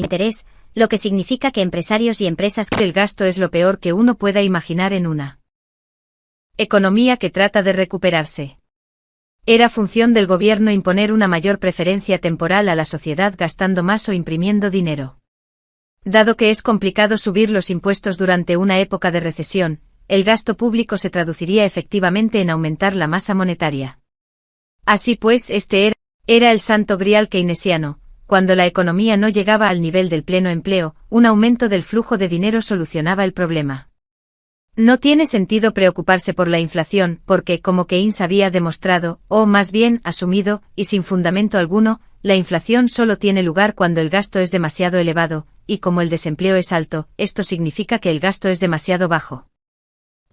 interés, lo que significa que empresarios y empresas... El gasto es lo peor que uno pueda imaginar en una economía que trata de recuperarse. Era función del gobierno imponer una mayor preferencia temporal a la sociedad gastando más o imprimiendo dinero. Dado que es complicado subir los impuestos durante una época de recesión, el gasto público se traduciría efectivamente en aumentar la masa monetaria. Así pues, este era el santo grial keynesiano. Cuando la economía no llegaba al nivel del pleno empleo, un aumento del flujo de dinero solucionaba el problema. No tiene sentido preocuparse por la inflación porque, como Keynes había demostrado, o más bien asumido, y sin fundamento alguno, la inflación solo tiene lugar cuando el gasto es demasiado elevado, y como el desempleo es alto, esto significa que el gasto es demasiado bajo.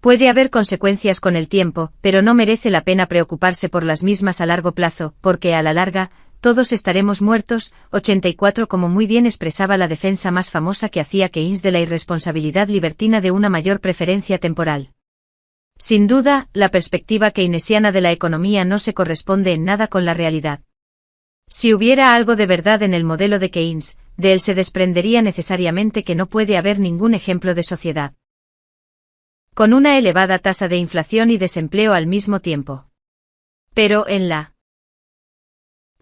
Puede haber consecuencias con el tiempo, pero no merece la pena preocuparse por las mismas a largo plazo, porque a la larga, todos estaremos muertos. 84 Como muy bien expresaba la defensa más famosa que hacía Keynes de la irresponsabilidad libertina de una mayor preferencia temporal. Sin duda, la perspectiva keynesiana de la economía no se corresponde en nada con la realidad. Si hubiera algo de verdad en el modelo de Keynes, de él se desprendería necesariamente que no puede haber ningún ejemplo de sociedad con una elevada tasa de inflación y desempleo al mismo tiempo. Pero en la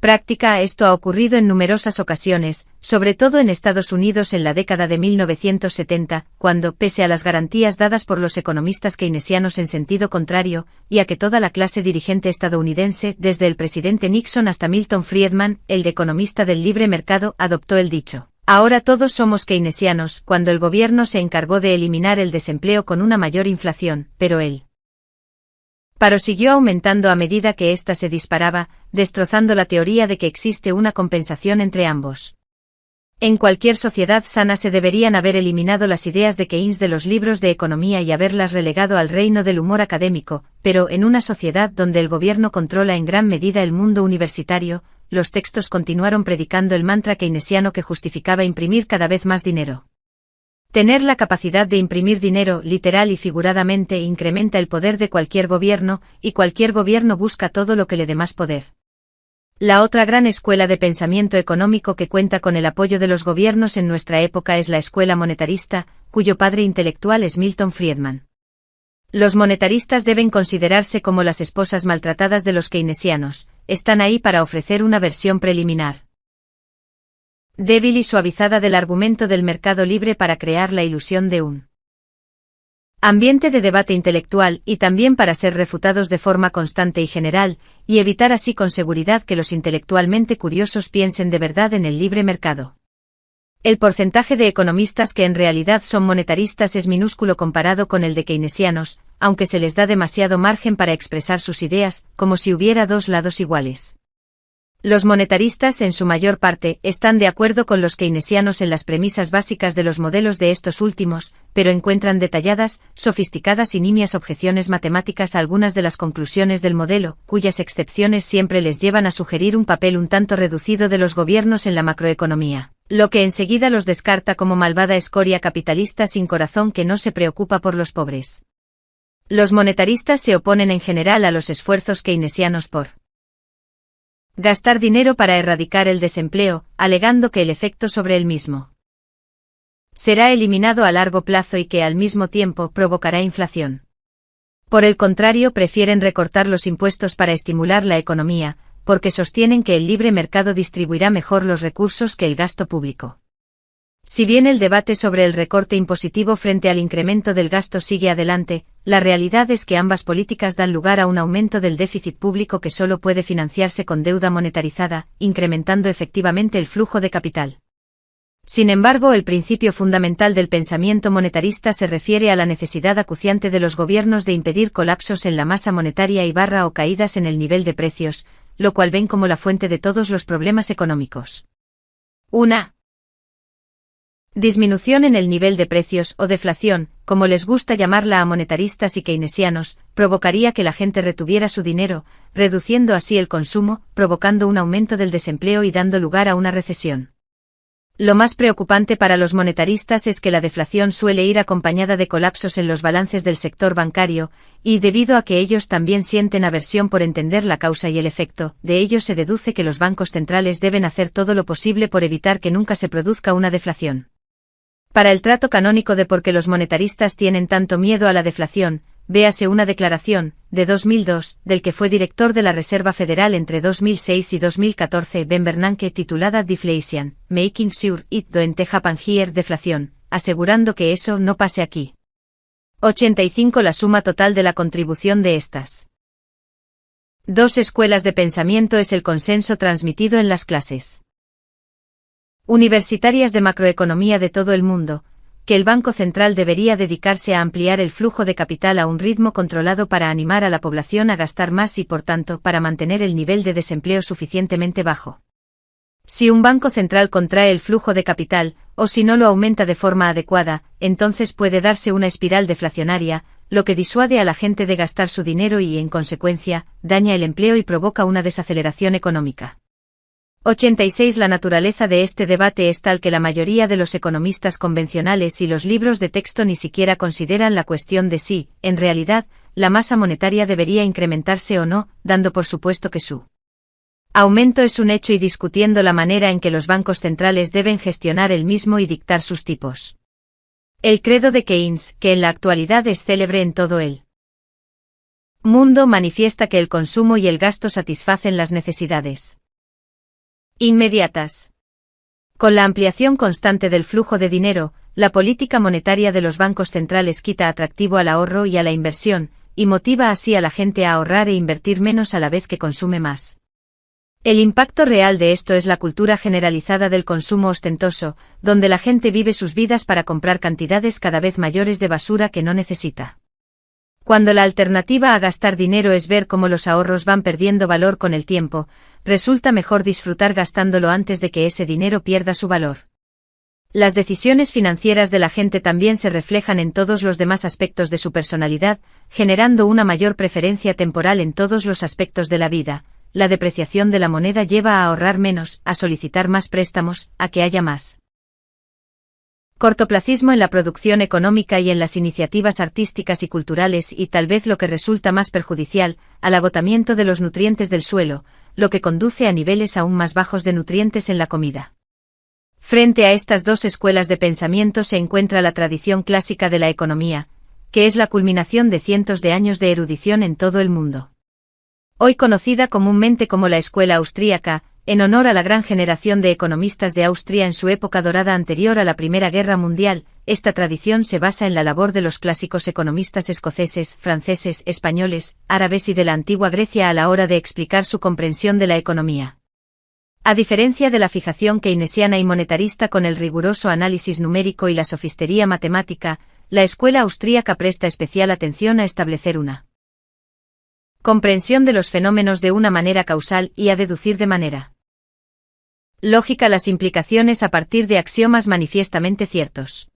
práctica esto ha ocurrido en numerosas ocasiones, sobre todo en Estados Unidos en la década de 1970, cuando, pese a las garantías dadas por los economistas keynesianos en sentido contrario, y a que toda la clase dirigente estadounidense, desde el presidente Nixon hasta Milton Friedman, el economista del libre mercado, adoptó el dicho: ahora todos somos keynesianos, cuando el gobierno se encargó de eliminar el desempleo con una mayor inflación, pero el paro siguió aumentando a medida que ésta se disparaba, destrozando la teoría de que existe una compensación entre ambos. En cualquier sociedad sana se deberían haber eliminado las ideas de Keynes de los libros de economía y haberlas relegado al reino del humor académico, pero en una sociedad donde el gobierno controla en gran medida el mundo universitario, los textos continuaron predicando el mantra keynesiano que justificaba imprimir cada vez más dinero. Tener la capacidad de imprimir dinero, literal y figuradamente, incrementa el poder de cualquier gobierno, y cualquier gobierno busca todo lo que le dé más poder. La otra gran escuela de pensamiento económico que cuenta con el apoyo de los gobiernos en nuestra época es la escuela monetarista, cuyo padre intelectual es Milton Friedman. Los monetaristas deben considerarse como las esposas maltratadas de los keynesianos, están ahí para ofrecer una versión preliminar, débil y suavizada del argumento del mercado libre para crear la ilusión de un ambiente de debate intelectual y también para ser refutados de forma constante y general, y evitar así con seguridad que los intelectualmente curiosos piensen de verdad en el libre mercado. El porcentaje de economistas que en realidad son monetaristas es minúsculo comparado con el de keynesianos, aunque se les da demasiado margen para expresar sus ideas, como si hubiera dos lados iguales. Los monetaristas, en su mayor parte, están de acuerdo con los keynesianos en las premisas básicas de los modelos de estos últimos, pero encuentran detalladas, sofisticadas y nimias objeciones matemáticas a algunas de las conclusiones del modelo, cuyas excepciones siempre les llevan a sugerir un papel un tanto reducido de los gobiernos en la macroeconomía, lo que enseguida los descarta como malvada escoria capitalista sin corazón que no se preocupa por los pobres. Los monetaristas se oponen en general a los esfuerzos keynesianos por gastar dinero para erradicar el desempleo, alegando que el efecto sobre el mismo será eliminado a largo plazo y que al mismo tiempo provocará inflación. Por el contrario, prefieren recortar los impuestos para estimular la economía, porque sostienen que el libre mercado distribuirá mejor los recursos que el gasto público. Si bien el debate sobre el recorte impositivo frente al incremento del gasto sigue adelante, la realidad es que ambas políticas dan lugar a un aumento del déficit público que solo puede financiarse con deuda monetarizada, incrementando efectivamente el flujo de capital. Sin embargo, el principio fundamental del pensamiento monetarista se refiere a la necesidad acuciante de los gobiernos de impedir colapsos en la masa monetaria y o caídas en el nivel de precios, lo cual ven como la fuente de todos los problemas económicos. Una disminución en el nivel de precios, o deflación, como les gusta llamarla a monetaristas y keynesianos, provocaría que la gente retuviera su dinero, reduciendo así el consumo, provocando un aumento del desempleo y dando lugar a una recesión. Lo más preocupante para los monetaristas es que la deflación suele ir acompañada de colapsos en los balances del sector bancario, y debido a que ellos también sienten aversión por entender la causa y el efecto, de ello se deduce que los bancos centrales deben hacer todo lo posible por evitar que nunca se produzca una deflación. Para el trato canónico de por qué los monetaristas tienen tanto miedo a la deflación, véase una declaración, de 2002, del que fue director de la Reserva Federal entre 2006 y 2014 Ben Bernanke titulada Deflation, Making Sure It Don't Happen Here Deflación, asegurando que eso no pase aquí. 85 La suma total de la contribución de estas dos escuelas de pensamiento es el consenso transmitido en las clases universitarias de macroeconomía de todo el mundo, que el Banco Central debería dedicarse a ampliar el flujo de capital a un ritmo controlado para animar a la población a gastar más y por tanto para mantener el nivel de desempleo suficientemente bajo. Si un banco central contrae el flujo de capital, o si no lo aumenta de forma adecuada, entonces puede darse una espiral deflacionaria, lo que disuade a la gente de gastar su dinero y, en consecuencia, daña el empleo y provoca una desaceleración económica. 86 La naturaleza de este debate es tal que la mayoría de los economistas convencionales y los libros de texto ni siquiera consideran la cuestión de si, en realidad, la masa monetaria debería incrementarse o no, dando por supuesto que su aumento es un hecho y discutiendo la manera en que los bancos centrales deben gestionar el mismo y dictar sus tipos. El credo de Keynes, que en la actualidad es célebre en todo el mundo, manifiesta que el consumo y el gasto satisfacen las necesidades inmediatas. Con la ampliación constante del flujo de dinero, la política monetaria de los bancos centrales quita atractivo al ahorro y a la inversión, y motiva así a la gente a ahorrar e invertir menos a la vez que consume más. El impacto real de esto es la cultura generalizada del consumo ostentoso, donde la gente vive sus vidas para comprar cantidades cada vez mayores de basura que no necesita. Cuando la alternativa a gastar dinero es ver cómo los ahorros van perdiendo valor con el tiempo, resulta mejor disfrutar gastándolo antes de que ese dinero pierda su valor. Las decisiones financieras de la gente también se reflejan en todos los demás aspectos de su personalidad, generando una mayor preferencia temporal en todos los aspectos de la vida. La depreciación de la moneda lleva a ahorrar menos, a solicitar más préstamos, a que haya más cortoplacismo en la producción económica y en las iniciativas artísticas y culturales y tal vez lo que resulta más perjudicial, al agotamiento de los nutrientes del suelo, lo que conduce a niveles aún más bajos de nutrientes en la comida. Frente a estas dos escuelas de pensamiento se encuentra la tradición clásica de la economía, que es la culminación de cientos de años de erudición en todo el mundo. Hoy conocida comúnmente como la escuela austríaca, en honor a la gran generación de economistas de Austria en su época dorada anterior a la Primera Guerra Mundial, esta tradición se basa en la labor de los clásicos economistas escoceses, franceses, españoles, árabes y de la antigua Grecia a la hora de explicar su comprensión de la economía. A diferencia de la fijación keynesiana y monetarista con el riguroso análisis numérico y la sofistería matemática, la escuela austríaca presta especial atención a establecer una comprensión de los fenómenos de una manera causal y a deducir de manera lógica las implicaciones a partir de axiomas manifiestamente ciertos.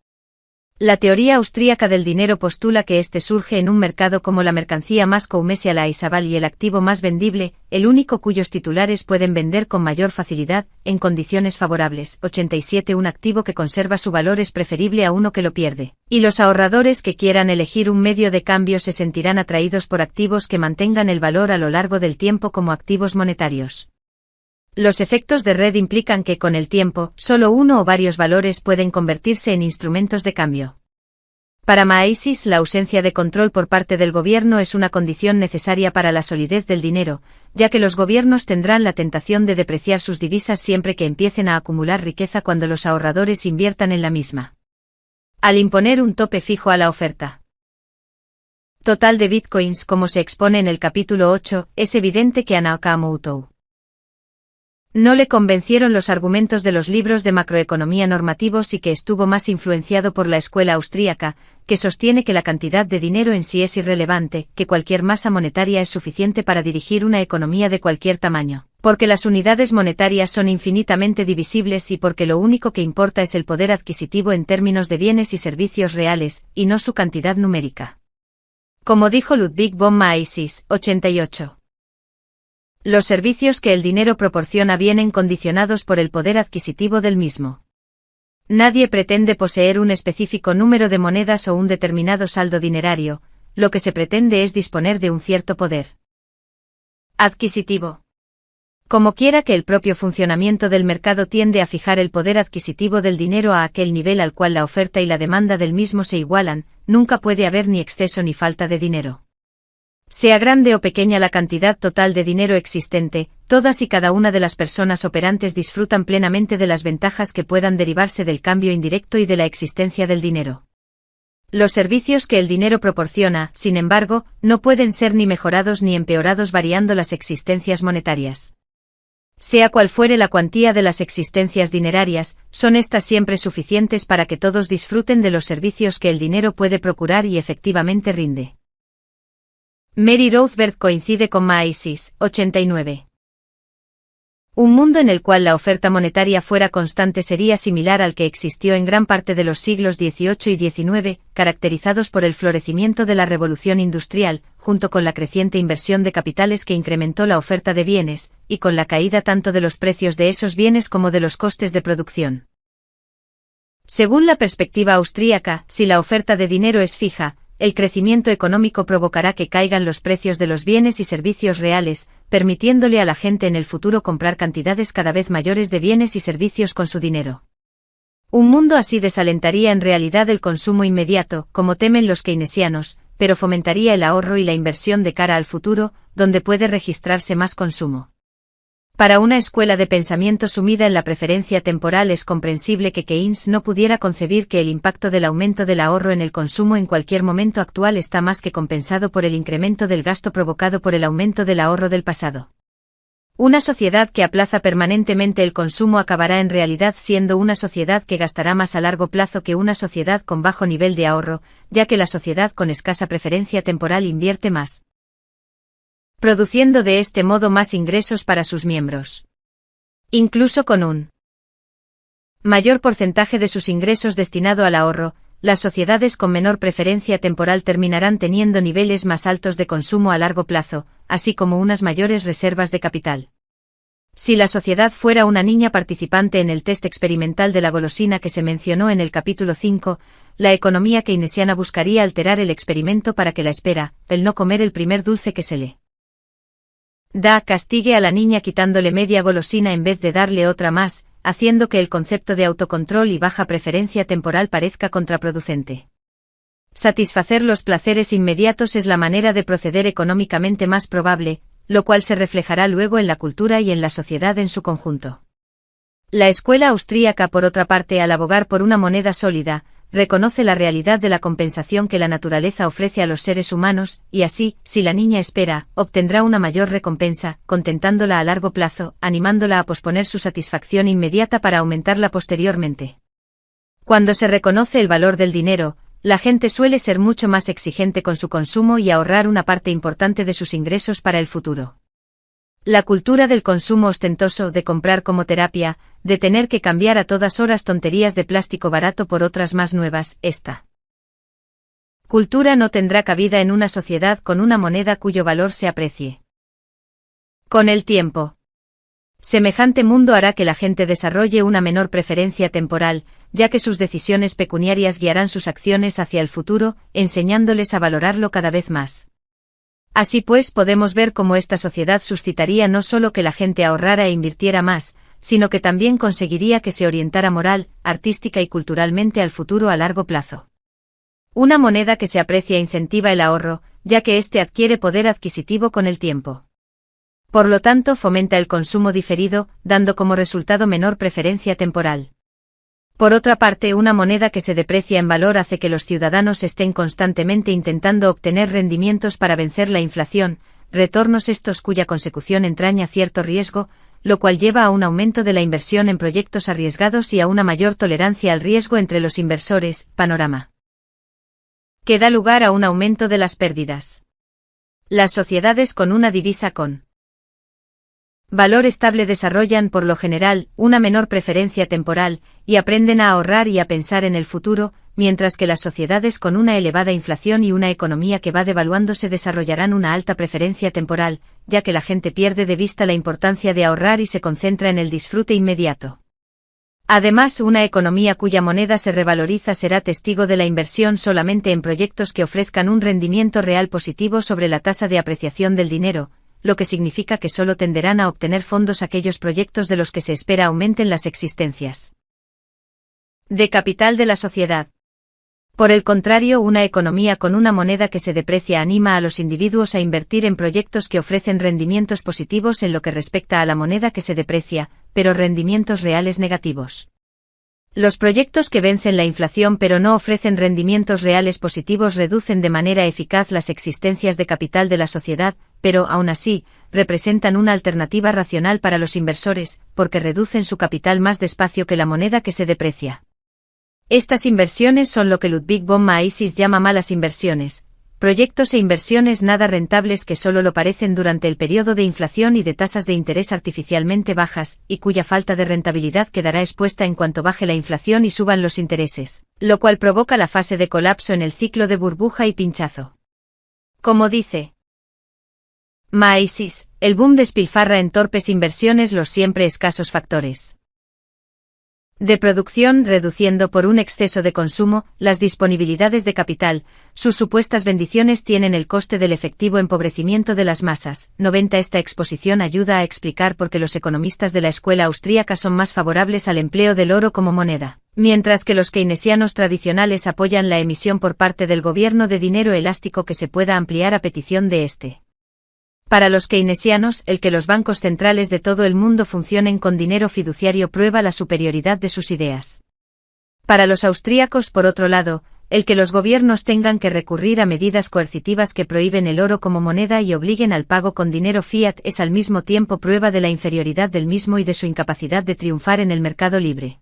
La teoría austríaca del dinero postula que éste surge en un mercado como la mercancía más comercializable y el activo más vendible, el único cuyos titulares pueden vender con mayor facilidad, en condiciones favorables. 87 Un activo que conserva su valor es preferible a uno que lo pierde, y los ahorradores que quieran elegir un medio de cambio se sentirán atraídos por activos que mantengan el valor a lo largo del tiempo como activos monetarios. Los efectos de red implican que con el tiempo, solo uno o varios valores pueden convertirse en instrumentos de cambio. Para Mises, la ausencia de control por parte del gobierno es una condición necesaria para la solidez del dinero, ya que los gobiernos tendrán la tentación de depreciar sus divisas siempre que empiecen a acumular riqueza cuando los ahorradores inviertan en la misma. Al imponer un tope fijo a la oferta total de bitcoins, como se expone en el capítulo 8, es evidente que a Nakamoto no le convencieron los argumentos de los libros de macroeconomía normativos y que estuvo más influenciado por la escuela austríaca, que sostiene que la cantidad de dinero en sí es irrelevante, que cualquier masa monetaria es suficiente para dirigir una economía de cualquier tamaño, porque las unidades monetarias son infinitamente divisibles y porque lo único que importa es el poder adquisitivo en términos de bienes y servicios reales, y no su cantidad numérica. Como dijo Ludwig von Mises, 88. Los servicios que el dinero proporciona vienen condicionados por el poder adquisitivo del mismo. Nadie pretende poseer un específico número de monedas o un determinado saldo dinerario, lo que se pretende es disponer de un cierto poder adquisitivo. Como quiera que el propio funcionamiento del mercado tiende a fijar el poder adquisitivo del dinero a aquel nivel al cual la oferta y la demanda del mismo se igualan, nunca puede haber ni exceso ni falta de dinero. Sea grande o pequeña la cantidad total de dinero existente, todas y cada una de las personas operantes disfrutan plenamente de las ventajas que puedan derivarse del cambio indirecto y de la existencia del dinero. Los servicios que el dinero proporciona, sin embargo, no pueden ser ni mejorados ni empeorados variando las existencias monetarias. Sea cual fuere la cuantía de las existencias dinerarias, son éstas siempre suficientes para que todos disfruten de los servicios que el dinero puede procurar y efectivamente rinde. Mary Rothbard coincide con Macy's, 89. Un mundo en el cual la oferta monetaria fuera constante sería similar al que existió en gran parte de los siglos XVIII y XIX, caracterizados por el florecimiento de la revolución industrial, junto con la creciente inversión de capitales que incrementó la oferta de bienes, y con la caída tanto de los precios de esos bienes como de los costes de producción. Según la perspectiva austríaca, si la oferta de dinero es fija, el crecimiento económico provocará que caigan los precios de los bienes y servicios reales, permitiéndole a la gente en el futuro comprar cantidades cada vez mayores de bienes y servicios con su dinero. Un mundo así desalentaría en realidad el consumo inmediato, como temen los keynesianos, pero fomentaría el ahorro y la inversión de cara al futuro, donde puede registrarse más consumo. Para una escuela de pensamiento sumida en la preferencia temporal es comprensible que Keynes no pudiera concebir que el impacto del aumento del ahorro en el consumo en cualquier momento actual está más que compensado por el incremento del gasto provocado por el aumento del ahorro del pasado. Una sociedad que aplaza permanentemente el consumo acabará en realidad siendo una sociedad que gastará más a largo plazo que una sociedad con bajo nivel de ahorro, ya que la sociedad con escasa preferencia temporal invierte más, produciendo de este modo más ingresos para sus miembros. Incluso con un mayor porcentaje de sus ingresos destinado al ahorro, las sociedades con menor preferencia temporal terminarán teniendo niveles más altos de consumo a largo plazo, así como unas mayores reservas de capital. Si la sociedad fuera una niña participante en el test experimental de la golosina que se mencionó en el capítulo 5, la economía keynesiana buscaría alterar el experimento para que la espera, el no comer el primer dulce que se le castigue a la niña quitándole media golosina en vez de darle otra más, haciendo que el concepto de autocontrol y baja preferencia temporal parezca contraproducente. Satisfacer los placeres inmediatos es la manera de proceder económicamente más probable, lo cual se reflejará luego en la cultura y en la sociedad en su conjunto. La escuela austríaca, por otra parte, al abogar por una moneda sólida, reconoce la realidad de la compensación que la naturaleza ofrece a los seres humanos, y así, si la niña espera, obtendrá una mayor recompensa, contentándola a largo plazo, animándola a posponer su satisfacción inmediata para aumentarla posteriormente. Cuando se reconoce el valor del dinero, la gente suele ser mucho más exigente con su consumo y ahorrar una parte importante de sus ingresos para el futuro. La cultura del consumo ostentoso, de comprar como terapia, de tener que cambiar a todas horas tonterías de plástico barato por otras más nuevas, esta cultura no tendrá cabida en una sociedad con una moneda cuyo valor se aprecie. Con el tiempo, semejante mundo hará que la gente desarrolle una menor preferencia temporal, ya que sus decisiones pecuniarias guiarán sus acciones hacia el futuro, enseñándoles a valorarlo cada vez más. Así pues, podemos ver cómo esta sociedad suscitaría no solo que la gente ahorrara e invirtiera más, sino que también conseguiría que se orientara moral, artística y culturalmente al futuro a largo plazo. Una moneda que se aprecia incentiva el ahorro, ya que éste adquiere poder adquisitivo con el tiempo. Por lo tanto, fomenta el consumo diferido, dando como resultado menor preferencia temporal. Por otra parte, una moneda que se deprecia en valor hace que los ciudadanos estén constantemente intentando obtener rendimientos para vencer la inflación, retornos estos cuya consecución entraña cierto riesgo, lo cual lleva a un aumento de la inversión en proyectos arriesgados y a una mayor tolerancia al riesgo entre los inversores, panorama que da lugar a un aumento de las pérdidas. Las sociedades con una divisa con valor estable desarrollan por lo general una menor preferencia temporal y aprenden a ahorrar y a pensar en el futuro, mientras que las sociedades con una elevada inflación y una economía que va devaluándose desarrollarán una alta preferencia temporal, ya que la gente pierde de vista la importancia de ahorrar y se concentra en el disfrute inmediato. Además, una economía cuya moneda se revaloriza será testigo de la inversión solamente en proyectos que ofrezcan un rendimiento real positivo sobre la tasa de apreciación del dinero, lo que significa que solo tenderán a obtener fondos aquellos proyectos de los que se espera aumenten las existencias de capital de la sociedad. Por el contrario, una economía con una moneda que se deprecia anima a los individuos a invertir en proyectos que ofrecen rendimientos positivos en lo que respecta a la moneda que se deprecia, pero rendimientos reales negativos. Los proyectos que vencen la inflación pero no ofrecen rendimientos reales positivos reducen de manera eficaz las existencias de capital de la sociedad, pero, aún así, representan una alternativa racional para los inversores, porque reducen su capital más despacio que la moneda que se deprecia. Estas inversiones son lo que Ludwig von Mises llama malas inversiones, proyectos e inversiones nada rentables que solo lo parecen durante el periodo de inflación y de tasas de interés artificialmente bajas, y cuya falta de rentabilidad quedará expuesta en cuanto baje la inflación y suban los intereses, lo cual provoca la fase de colapso en el ciclo de burbuja y pinchazo. Como dice Mises, el boom despilfarra en torpes inversiones los siempre escasos factores de producción, reduciendo por un exceso de consumo las disponibilidades de capital. Sus supuestas bendiciones tienen el coste del efectivo empobrecimiento de las masas. 90. Esta exposición ayuda a explicar por qué los economistas de la escuela austríaca son más favorables al empleo del oro como moneda, mientras que los keynesianos tradicionales apoyan la emisión por parte del gobierno de dinero elástico que se pueda ampliar a petición de este. Para los keynesianos, el que los bancos centrales de todo el mundo funcionen con dinero fiduciario prueba la superioridad de sus ideas. Para los austríacos, por otro lado, el que los gobiernos tengan que recurrir a medidas coercitivas que prohíben el oro como moneda y obliguen al pago con dinero fiat es al mismo tiempo prueba de la inferioridad del mismo y de su incapacidad de triunfar en el mercado libre.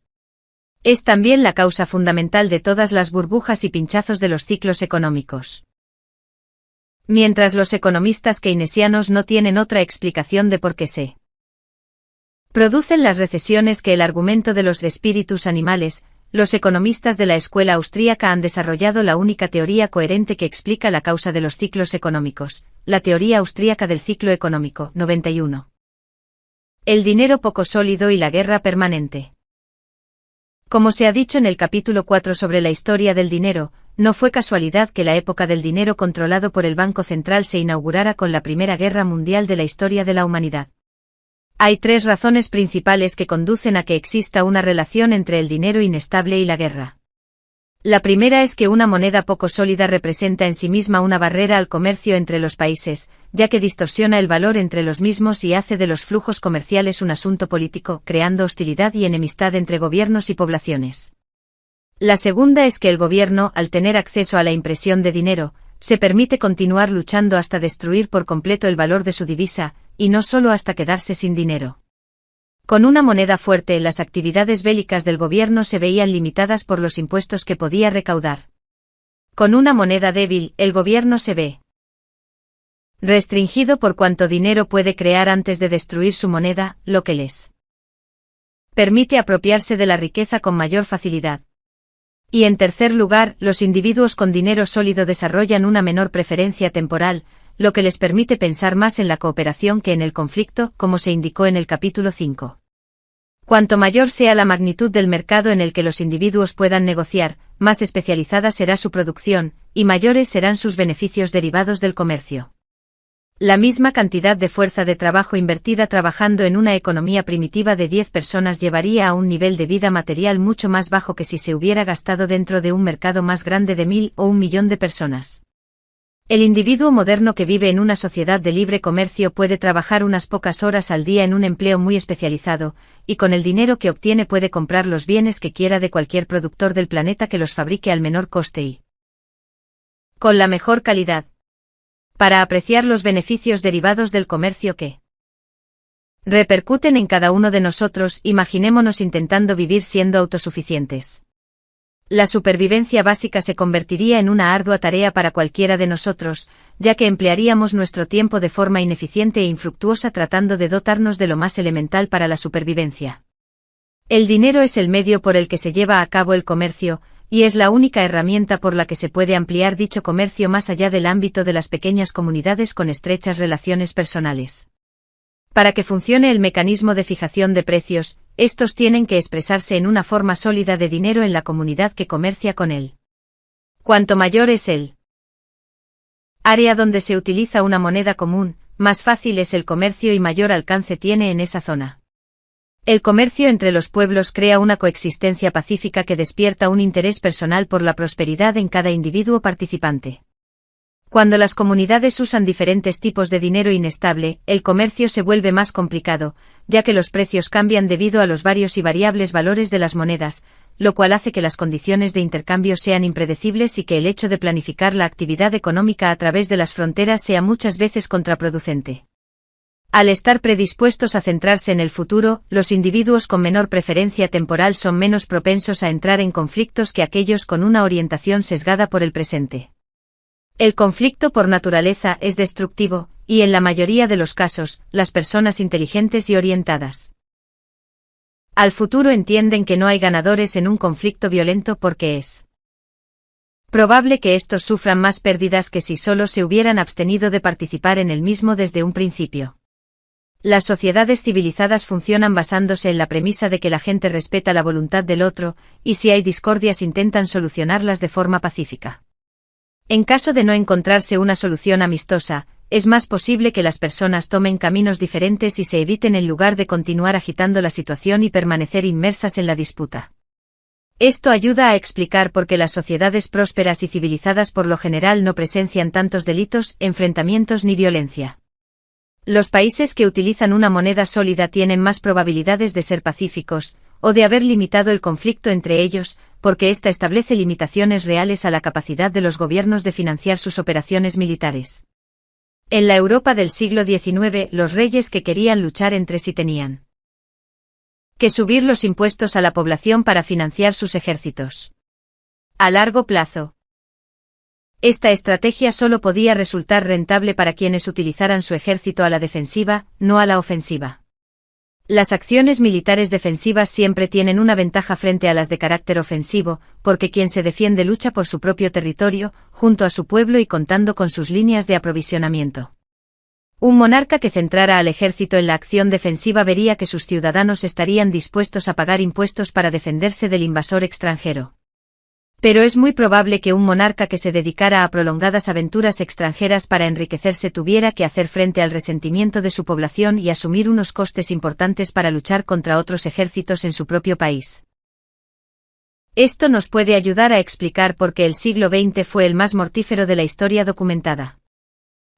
Es también la causa fundamental de todas las burbujas y pinchazos de los ciclos económicos. Mientras los economistas keynesianos no tienen otra explicación de por qué se producen las recesiones que el argumento de los espíritus animales, los economistas de la escuela austríaca han desarrollado la única teoría coherente que explica la causa de los ciclos económicos, la teoría austríaca del ciclo económico. 91. El dinero poco sólido y la guerra permanente. Como se ha dicho en el capítulo 4 sobre la historia del dinero, no fue casualidad que la época del dinero controlado por el Banco Central se inaugurara con la Primera Guerra Mundial de la historia de la humanidad. Hay tres razones principales que conducen a que exista una relación entre el dinero inestable y la guerra. La primera es que una moneda poco sólida representa en sí misma una barrera al comercio entre los países, ya que distorsiona el valor entre los mismos y hace de los flujos comerciales un asunto político, creando hostilidad y enemistad entre gobiernos y poblaciones. La segunda es que el gobierno, al tener acceso a la impresión de dinero, se permite continuar luchando hasta destruir por completo el valor de su divisa, y no solo hasta quedarse sin dinero. Con una moneda fuerte, las actividades bélicas del gobierno se veían limitadas por los impuestos que podía recaudar. Con una moneda débil, el gobierno se ve restringido por cuánto dinero puede crear antes de destruir su moneda, lo que les permite apropiarse de la riqueza con mayor facilidad. Y en tercer lugar, los individuos con dinero sólido desarrollan una menor preferencia temporal, lo que les permite pensar más en la cooperación que en el conflicto, como se indicó en el capítulo 5. Cuanto mayor sea la magnitud del mercado en el que los individuos puedan negociar, más especializada será su producción, y mayores serán sus beneficios derivados del comercio. La misma cantidad de fuerza de trabajo invertida trabajando en una economía primitiva de 10 personas llevaría a un nivel de vida material mucho más bajo que si se hubiera gastado dentro de un mercado más grande de 1000 o 1.000.000 de personas. El individuo moderno que vive en una sociedad de libre comercio puede trabajar unas pocas horas al día en un empleo muy especializado, y con el dinero que obtiene puede comprar los bienes que quiera de cualquier productor del planeta que los fabrique al menor coste y con la mejor calidad. Para apreciar los beneficios derivados del comercio que repercuten en cada uno de nosotros, imaginémonos intentando vivir siendo autosuficientes. La supervivencia básica se convertiría en una ardua tarea para cualquiera de nosotros, ya que emplearíamos nuestro tiempo de forma ineficiente e infructuosa tratando de dotarnos de lo más elemental para la supervivencia. El dinero es el medio por el que se lleva a cabo el comercio, y es la única herramienta por la que se puede ampliar dicho comercio más allá del ámbito de las pequeñas comunidades con estrechas relaciones personales. Para que funcione el mecanismo de fijación de precios, estos tienen que expresarse en una forma sólida de dinero en la comunidad que comercia con él. Cuanto mayor es el área donde se utiliza una moneda común, más fácil es el comercio y mayor alcance tiene en esa zona. El comercio entre los pueblos crea una coexistencia pacífica que despierta un interés personal por la prosperidad en cada individuo participante. Cuando las comunidades usan diferentes tipos de dinero inestable, el comercio se vuelve más complicado, ya que los precios cambian debido a los varios y variables valores de las monedas, lo cual hace que las condiciones de intercambio sean impredecibles y que el hecho de planificar la actividad económica a través de las fronteras sea muchas veces contraproducente. Al estar predispuestos a centrarse en el futuro, los individuos con menor preferencia temporal son menos propensos a entrar en conflictos que aquellos con una orientación sesgada por el presente. El conflicto por naturaleza es destructivo, y en la mayoría de los casos, las personas inteligentes y orientadas al futuro entienden que no hay ganadores en un conflicto violento porque es probable que estos sufran más pérdidas que si solo se hubieran abstenido de participar en el mismo desde un principio. Las sociedades civilizadas funcionan basándose en la premisa de que la gente respeta la voluntad del otro, y si hay discordias intentan solucionarlas de forma pacífica. En caso de no encontrarse una solución amistosa, es más posible que las personas tomen caminos diferentes y se eviten en lugar de continuar agitando la situación y permanecer inmersas en la disputa. Esto ayuda a explicar por qué las sociedades prósperas y civilizadas por lo general no presencian tantos delitos, enfrentamientos ni violencia. Los países que utilizan una moneda sólida tienen más probabilidades de ser pacíficos, o de haber limitado el conflicto entre ellos, porque ésta establece limitaciones reales a la capacidad de los gobiernos de financiar sus operaciones militares. En la Europa del siglo XIX, los reyes que querían luchar entre sí tenían que subir los impuestos a la población para financiar sus ejércitos. A largo plazo, esta estrategia solo podía resultar rentable para quienes utilizaran su ejército a la defensiva, no a la ofensiva. Las acciones militares defensivas siempre tienen una ventaja frente a las de carácter ofensivo, porque quien se defiende lucha por su propio territorio, junto a su pueblo y contando con sus líneas de aprovisionamiento. Un monarca que centrara al ejército en la acción defensiva vería que sus ciudadanos estarían dispuestos a pagar impuestos para defenderse del invasor extranjero. Pero es muy probable que un monarca que se dedicara a prolongadas aventuras extranjeras para enriquecerse tuviera que hacer frente al resentimiento de su población y asumir unos costes importantes para luchar contra otros ejércitos en su propio país. Esto nos puede ayudar a explicar por qué el siglo XX fue el más mortífero de la historia documentada.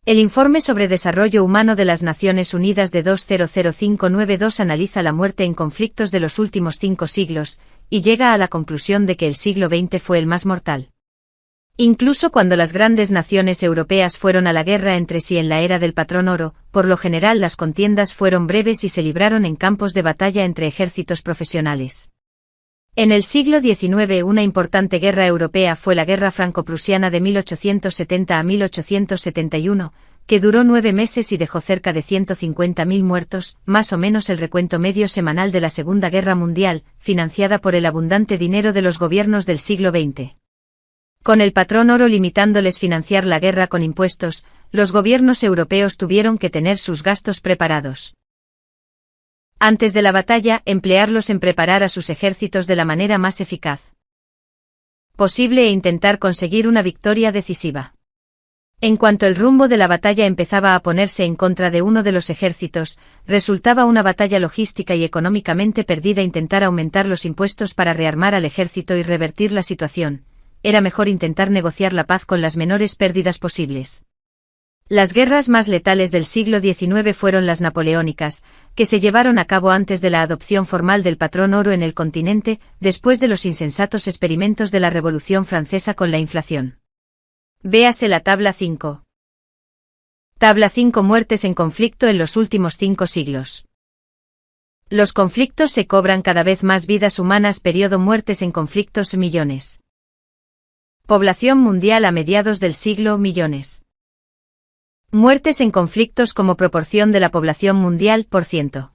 El Informe sobre Desarrollo Humano de las Naciones Unidas de 200592 analiza la muerte en conflictos de los últimos 5 siglos, y llega a la conclusión de que el siglo XX fue el más mortal. Incluso cuando las grandes naciones europeas fueron a la guerra entre sí en la era del patrón oro, por lo general las contiendas fueron breves y se libraron en campos de batalla entre ejércitos profesionales. En el siglo XIX una importante guerra europea fue la Guerra Franco-Prusiana de 1870 a 1871, que duró 9 meses y dejó cerca de 150.000 muertos, más o menos el recuento medio semanal de la Segunda Guerra Mundial, financiada por el abundante dinero de los gobiernos del siglo XX. Con el patrón oro limitándoles financiar la guerra con impuestos, los gobiernos europeos tuvieron que tener sus gastos preparados. Antes de la batalla, emplearlos en preparar a sus ejércitos de la manera más eficaz posible e intentar conseguir una victoria decisiva. En cuanto el rumbo de la batalla empezaba a ponerse en contra de uno de los ejércitos, resultaba una batalla logística y económicamente perdida intentar aumentar los impuestos para rearmar al ejército y revertir la situación. Era mejor intentar negociar la paz con las menores pérdidas posibles. Las guerras más letales del siglo XIX fueron las napoleónicas, que se llevaron a cabo antes de la adopción formal del patrón oro en el continente, después de los insensatos experimentos de la Revolución Francesa con la inflación. Véase la tabla 5. Tabla 5. Muertes en conflicto en los últimos 5 siglos. Los conflictos se cobran cada vez más vidas humanas. Periodo muertes en conflictos millones. Población mundial a mediados del siglo millones. Muertes en conflictos como proporción de la población mundial, %.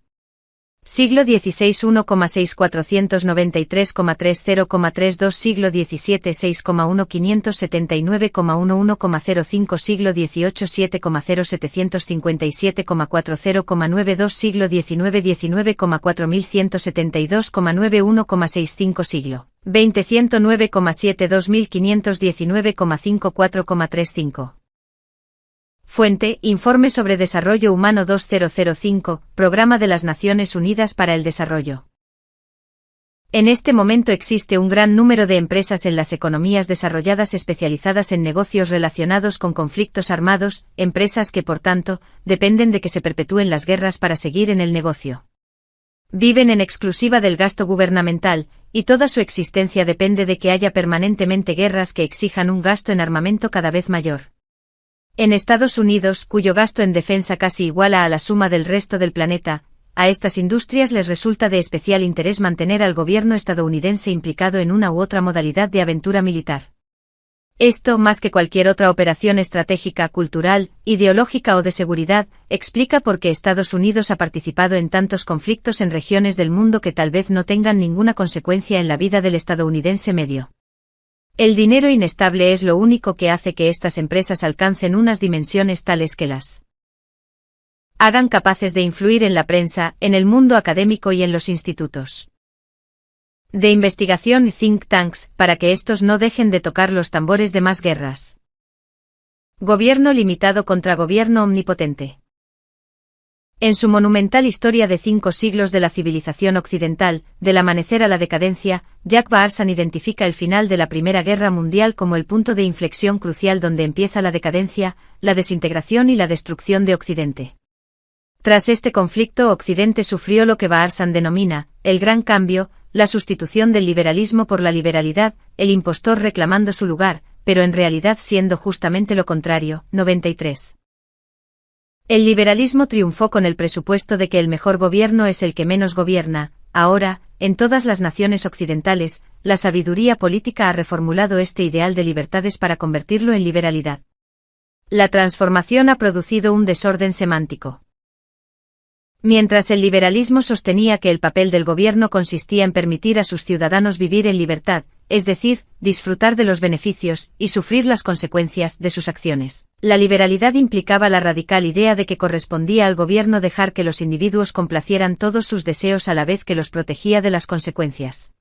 Siglo XVI 1,6493,30,32 Siglo XVII 6,1579,11,05 Siglo XVIII 7,0757,40,92 Siglo XIX 19,4172,91,65 Siglo XX 109,72519,54,35 Fuente: Informe sobre Desarrollo Humano 2005, Programa de las Naciones Unidas para el Desarrollo. En este momento existe un gran número de empresas en las economías desarrolladas especializadas en negocios relacionados con conflictos armados, empresas que por tanto, dependen de que se perpetúen las guerras para seguir en el negocio. Viven en exclusiva del gasto gubernamental, y toda su existencia depende de que haya permanentemente guerras que exijan un gasto en armamento cada vez mayor. En Estados Unidos, cuyo gasto en defensa casi iguala a la suma del resto del planeta, a estas industrias les resulta de especial interés mantener al gobierno estadounidense implicado en una u otra modalidad de aventura militar. Esto, más que cualquier otra operación estratégica, cultural, ideológica o de seguridad, explica por qué Estados Unidos ha participado en tantos conflictos en regiones del mundo que tal vez no tengan ninguna consecuencia en la vida del estadounidense medio. El dinero inestable es lo único que hace que estas empresas alcancen unas dimensiones tales que las hagan capaces de influir en la prensa, en el mundo académico y en los institutos de investigación y think tanks, para que estos no dejen de tocar los tambores de más guerras. Gobierno limitado contra gobierno omnipotente. En su monumental historia de 5 siglos de la civilización occidental, del amanecer a la decadencia, Jack Baarson identifica el final de la Primera Guerra Mundial como el punto de inflexión crucial donde empieza la decadencia, la desintegración y la destrucción de Occidente. Tras este conflicto, Occidente sufrió lo que Baarson denomina el gran cambio, la sustitución del liberalismo por la liberalidad, el impostor reclamando su lugar, pero en realidad siendo justamente lo contrario. 93. El liberalismo triunfó con el presupuesto de que el mejor gobierno es el que menos gobierna. Ahora, en todas las naciones occidentales, la sabiduría política ha reformulado este ideal de libertades para convertirlo en liberalidad. La transformación ha producido un desorden semántico. Mientras el liberalismo sostenía que el papel del gobierno consistía en permitir a sus ciudadanos vivir en libertad, es decir, disfrutar de los beneficios y sufrir las consecuencias de sus acciones, la liberalidad implicaba la radical idea de que correspondía al gobierno dejar que los individuos complacieran todos sus deseos a la vez que los protegía de las consecuencias.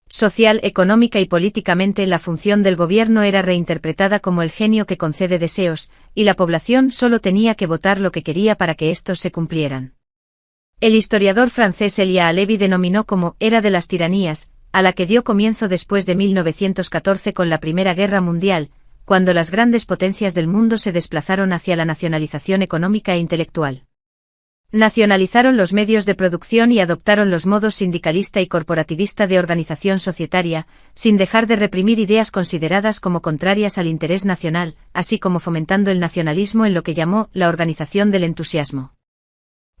Social, económica y políticamente, la función del gobierno era reinterpretada como el genio que concede deseos, y la población solo tenía que votar lo que quería para que estos se cumplieran. El historiador francés Elia Halevi denominó como «era de las tiranías», a la que dio comienzo después de 1914 con la Primera Guerra Mundial, cuando las grandes potencias del mundo se desplazaron hacia la nacionalización económica e intelectual. Nacionalizaron los medios de producción y adoptaron los modos sindicalista y corporativista de organización societaria, sin dejar de reprimir ideas consideradas como contrarias al interés nacional, así como fomentando el nacionalismo en lo que llamó la organización del entusiasmo.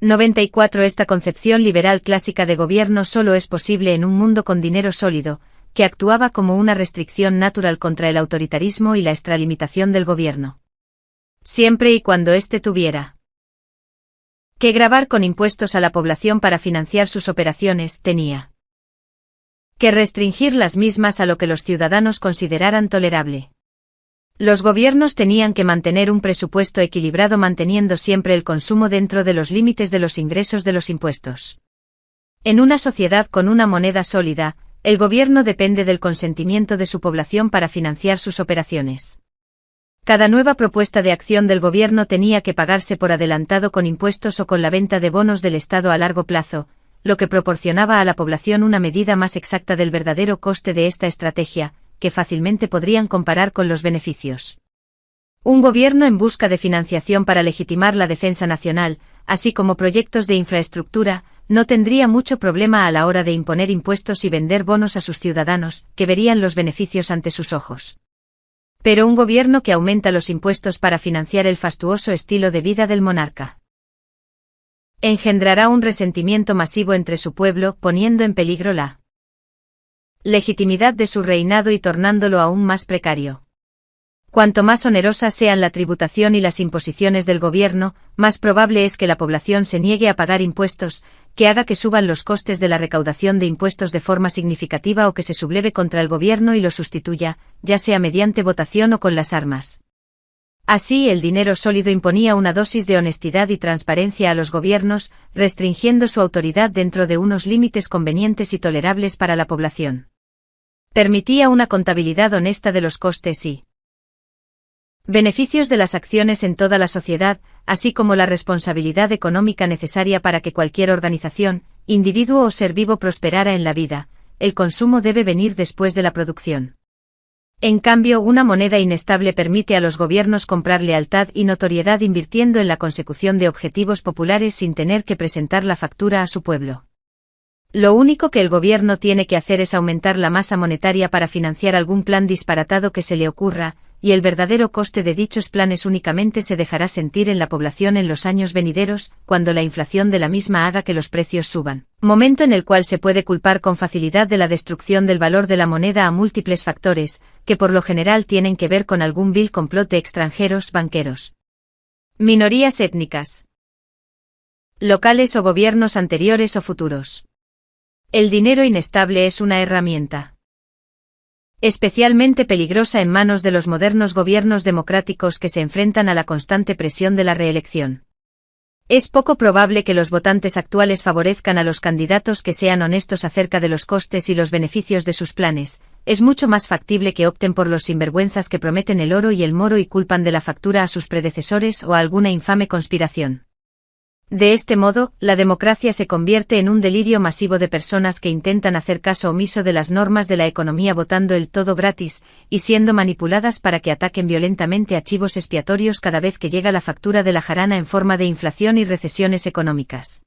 94. Esta concepción liberal clásica de gobierno solo es posible en un mundo con dinero sólido, que actuaba como una restricción natural contra el autoritarismo y la extralimitación del gobierno. Siempre y cuando éste tuviera que gravar con impuestos a la población para financiar sus operaciones, tenía que restringir las mismas a lo que los ciudadanos consideraran tolerable. Los gobiernos tenían que mantener un presupuesto equilibrado manteniendo siempre el consumo dentro de los límites de los ingresos de los impuestos. En una sociedad con una moneda sólida, el gobierno depende del consentimiento de su población para financiar sus operaciones. Cada nueva propuesta de acción del gobierno tenía que pagarse por adelantado con impuestos o con la venta de bonos del Estado a largo plazo, lo que proporcionaba a la población una medida más exacta del verdadero coste de esta estrategia, que fácilmente podrían comparar con los beneficios. Un gobierno en busca de financiación para legitimar la defensa nacional, así como proyectos de infraestructura, no tendría mucho problema a la hora de imponer impuestos y vender bonos a sus ciudadanos, que verían los beneficios ante sus ojos. Pero un gobierno que aumenta los impuestos para financiar el fastuoso estilo de vida del monarca engendrará un resentimiento masivo entre su pueblo, poniendo en peligro la legitimidad de su reinado y tornándolo aún más precario. Cuanto más onerosas sean la tributación y las imposiciones del gobierno, más probable es que la población se niegue a pagar impuestos, que haga que suban los costes de la recaudación de impuestos de forma significativa o que se subleve contra el gobierno y lo sustituya, ya sea mediante votación o con las armas. Así, el dinero sólido imponía una dosis de honestidad y transparencia a los gobiernos, restringiendo su autoridad dentro de unos límites convenientes y tolerables para la población. Permitía una contabilidad honesta de los costes y beneficios de las acciones en toda la sociedad, así como la responsabilidad económica necesaria para que cualquier organización, individuo o ser vivo prosperara en la vida. El consumo debe venir después de la producción. En cambio, una moneda inestable permite a los gobiernos comprar lealtad y notoriedad invirtiendo en la consecución de objetivos populares sin tener que presentar la factura a su pueblo. Lo único que el gobierno tiene que hacer es aumentar la masa monetaria para financiar algún plan disparatado que se le ocurra, y el verdadero coste de dichos planes únicamente se dejará sentir en la población en los años venideros, cuando la inflación de la misma haga que los precios suban, momento en el cual se puede culpar con facilidad de la destrucción del valor de la moneda a múltiples factores, que por lo general tienen que ver con algún vil complot de extranjeros, banqueros, minorías étnicas, locales o gobiernos anteriores o futuros. El dinero inestable es una herramienta especialmente peligrosa en manos de los modernos gobiernos democráticos que se enfrentan a la constante presión de la reelección. Es poco probable que los votantes actuales favorezcan a los candidatos que sean honestos acerca de los costes y los beneficios de sus planes. Es mucho más factible que opten por los sinvergüenzas que prometen el oro y el moro y culpan de la factura a sus predecesores o a alguna infame conspiración. De este modo, la democracia se convierte en un delirio masivo de personas que intentan hacer caso omiso de las normas de la economía votando el todo gratis, y siendo manipuladas para que ataquen violentamente a chivos expiatorios cada vez que llega la factura de la jarana en forma de inflación y recesiones económicas.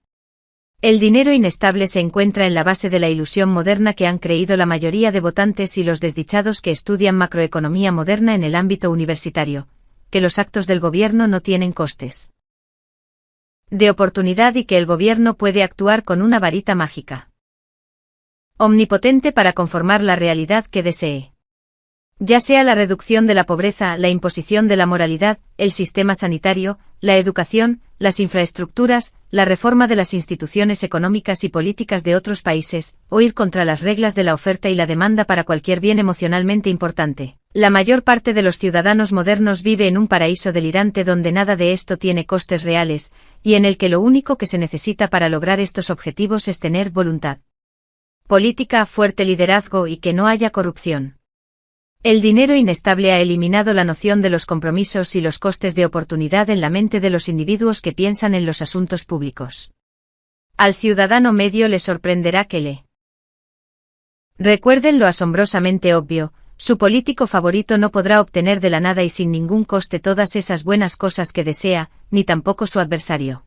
El dinero inestable se encuentra en la base de la ilusión moderna que han creído la mayoría de votantes y los desdichados que estudian macroeconomía moderna en el ámbito universitario, que los actos del gobierno no tienen costes de oportunidad y que el gobierno puede actuar con una varita mágica omnipotente para conformar la realidad que desee. Ya sea la reducción de la pobreza, la imposición de la moralidad, el sistema sanitario, la educación, las infraestructuras, la reforma de las instituciones económicas y políticas de otros países, o ir contra las reglas de la oferta y la demanda para cualquier bien emocionalmente importante. La mayor parte de los ciudadanos modernos vive en un paraíso delirante donde nada de esto tiene costes reales, y en el que lo único que se necesita para lograr estos objetivos es tener voluntad política, fuerte liderazgo y que no haya corrupción. El dinero inestable ha eliminado la noción de los compromisos y los costes de oportunidad en la mente de los individuos que piensan en los asuntos públicos. Al ciudadano medio le sorprenderá que le recuerden lo asombrosamente obvio: su político favorito no podrá obtener de la nada y sin ningún coste todas esas buenas cosas que desea, ni tampoco su adversario.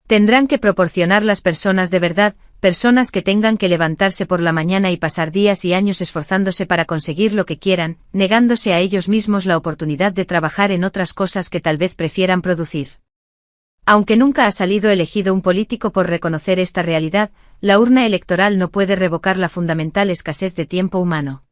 Tendrán que proporcionar las personas de verdad, personas que tengan que levantarse por la mañana y pasar días y años esforzándose para conseguir lo que quieran, negándose a ellos mismos la oportunidad de trabajar en otras cosas que tal vez prefieran producir. Aunque nunca ha salido elegido un político por reconocer esta realidad, la urna electoral no puede revocar la fundamental escasez de tiempo humano.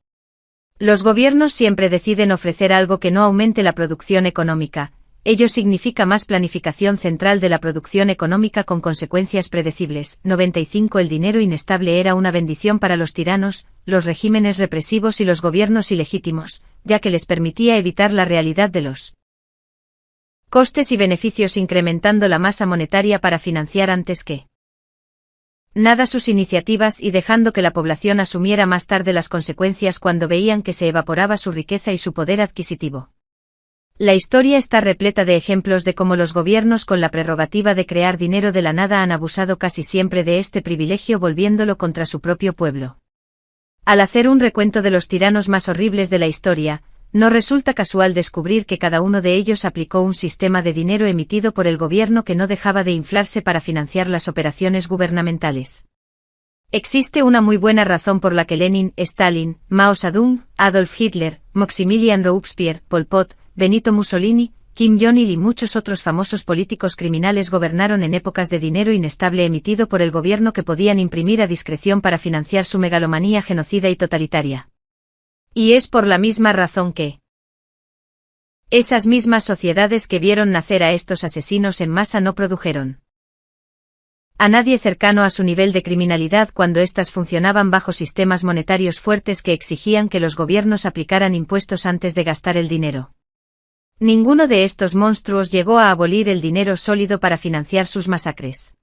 Los gobiernos siempre deciden ofrecer algo que no aumente la producción económica. Ello significa más planificación central de la producción económica con consecuencias predecibles. 95. El dinero inestable era una bendición para los tiranos, los regímenes represivos y los gobiernos ilegítimos, ya que les permitía evitar la realidad de los costes y beneficios incrementando la masa monetaria para financiar antes que nada sus iniciativas y dejando que la población asumiera más tarde las consecuencias cuando veían que se evaporaba su riqueza y su poder adquisitivo. La historia está repleta de ejemplos de cómo los gobiernos con la prerrogativa de crear dinero de la nada han abusado casi siempre de este privilegio volviéndolo contra su propio pueblo. Al hacer un recuento de los tiranos más horribles de la historia, no resulta casual descubrir que cada uno de ellos aplicó un sistema de dinero emitido por el gobierno que no dejaba de inflarse para financiar las operaciones gubernamentales. Existe una muy buena razón por la que Lenin, Stalin, Mao Zedong, Adolf Hitler, Maximilian Robespierre, Pol Pot, Benito Mussolini, Kim Jong-il y muchos otros famosos políticos criminales gobernaron en épocas de dinero inestable emitido por el gobierno que podían imprimir a discreción para financiar su megalomanía genocida y totalitaria. Y es por la misma razón que Esas mismas sociedades que vieron nacer a estos asesinos en masa no produjeron a nadie cercano a su nivel de criminalidad cuando éstas funcionaban bajo sistemas monetarios fuertes que exigían que los gobiernos aplicaran impuestos antes de gastar el dinero. Ninguno de estos monstruos llegó a abolir el dinero sólido para financiar sus masacres.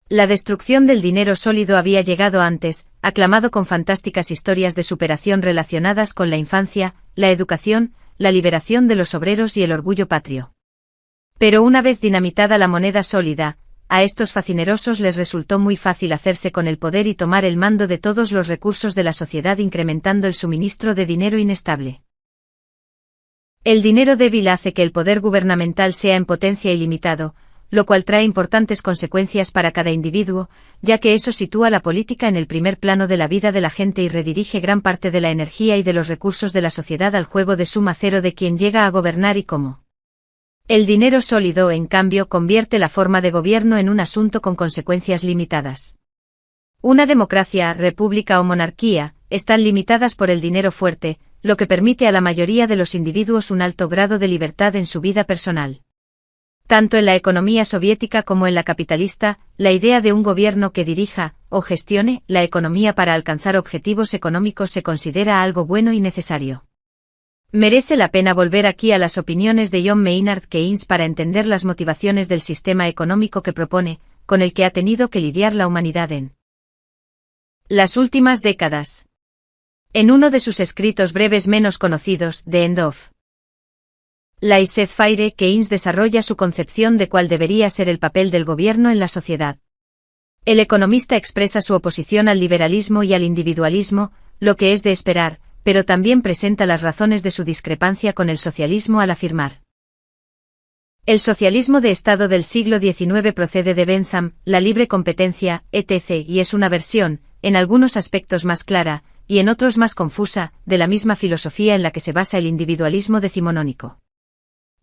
La destrucción del dinero sólido había llegado antes, aclamado con fantásticas historias de superación relacionadas con la infancia, la educación, la liberación de los obreros y el orgullo patrio. Pero una vez dinamitada la moneda sólida, a estos facinerosos les resultó muy fácil hacerse con el poder y tomar el mando de todos los recursos de la sociedad incrementando el suministro de dinero inestable. El dinero débil hace que el poder gubernamental sea en potencia ilimitado, lo cual trae importantes consecuencias para cada individuo, ya que eso sitúa la política en el primer plano de la vida de la gente y redirige gran parte de la energía y de los recursos de la sociedad al juego de suma cero de quien llega a gobernar y cómo. El dinero sólido, en cambio, convierte la forma de gobierno en un asunto con consecuencias limitadas. Una democracia, república o monarquía, están limitadas por el dinero fuerte, lo que permite a la mayoría de los individuos un alto grado de libertad en su vida personal. Tanto en la economía soviética como en la capitalista, la idea de un gobierno que dirija, o gestione, la economía para alcanzar objetivos económicos se considera algo bueno y necesario. Merece la pena volver aquí a las opiniones de John Maynard Keynes para entender las motivaciones del sistema económico que propone, con el que ha tenido que lidiar la humanidad en las últimas décadas. En uno de sus escritos breves menos conocidos, The End of Laissez-faire, Keynes desarrolla su concepción de cuál debería ser el papel del gobierno en la sociedad. El economista expresa su oposición al liberalismo y al individualismo, lo que es de esperar, pero también presenta las razones de su discrepancia con el socialismo al afirmar: el socialismo de Estado del siglo XIX procede de Bentham, la libre competencia, etc., y es una versión, en algunos aspectos más clara, y en otros más confusa, de la misma filosofía en la que se basa el individualismo decimonónico.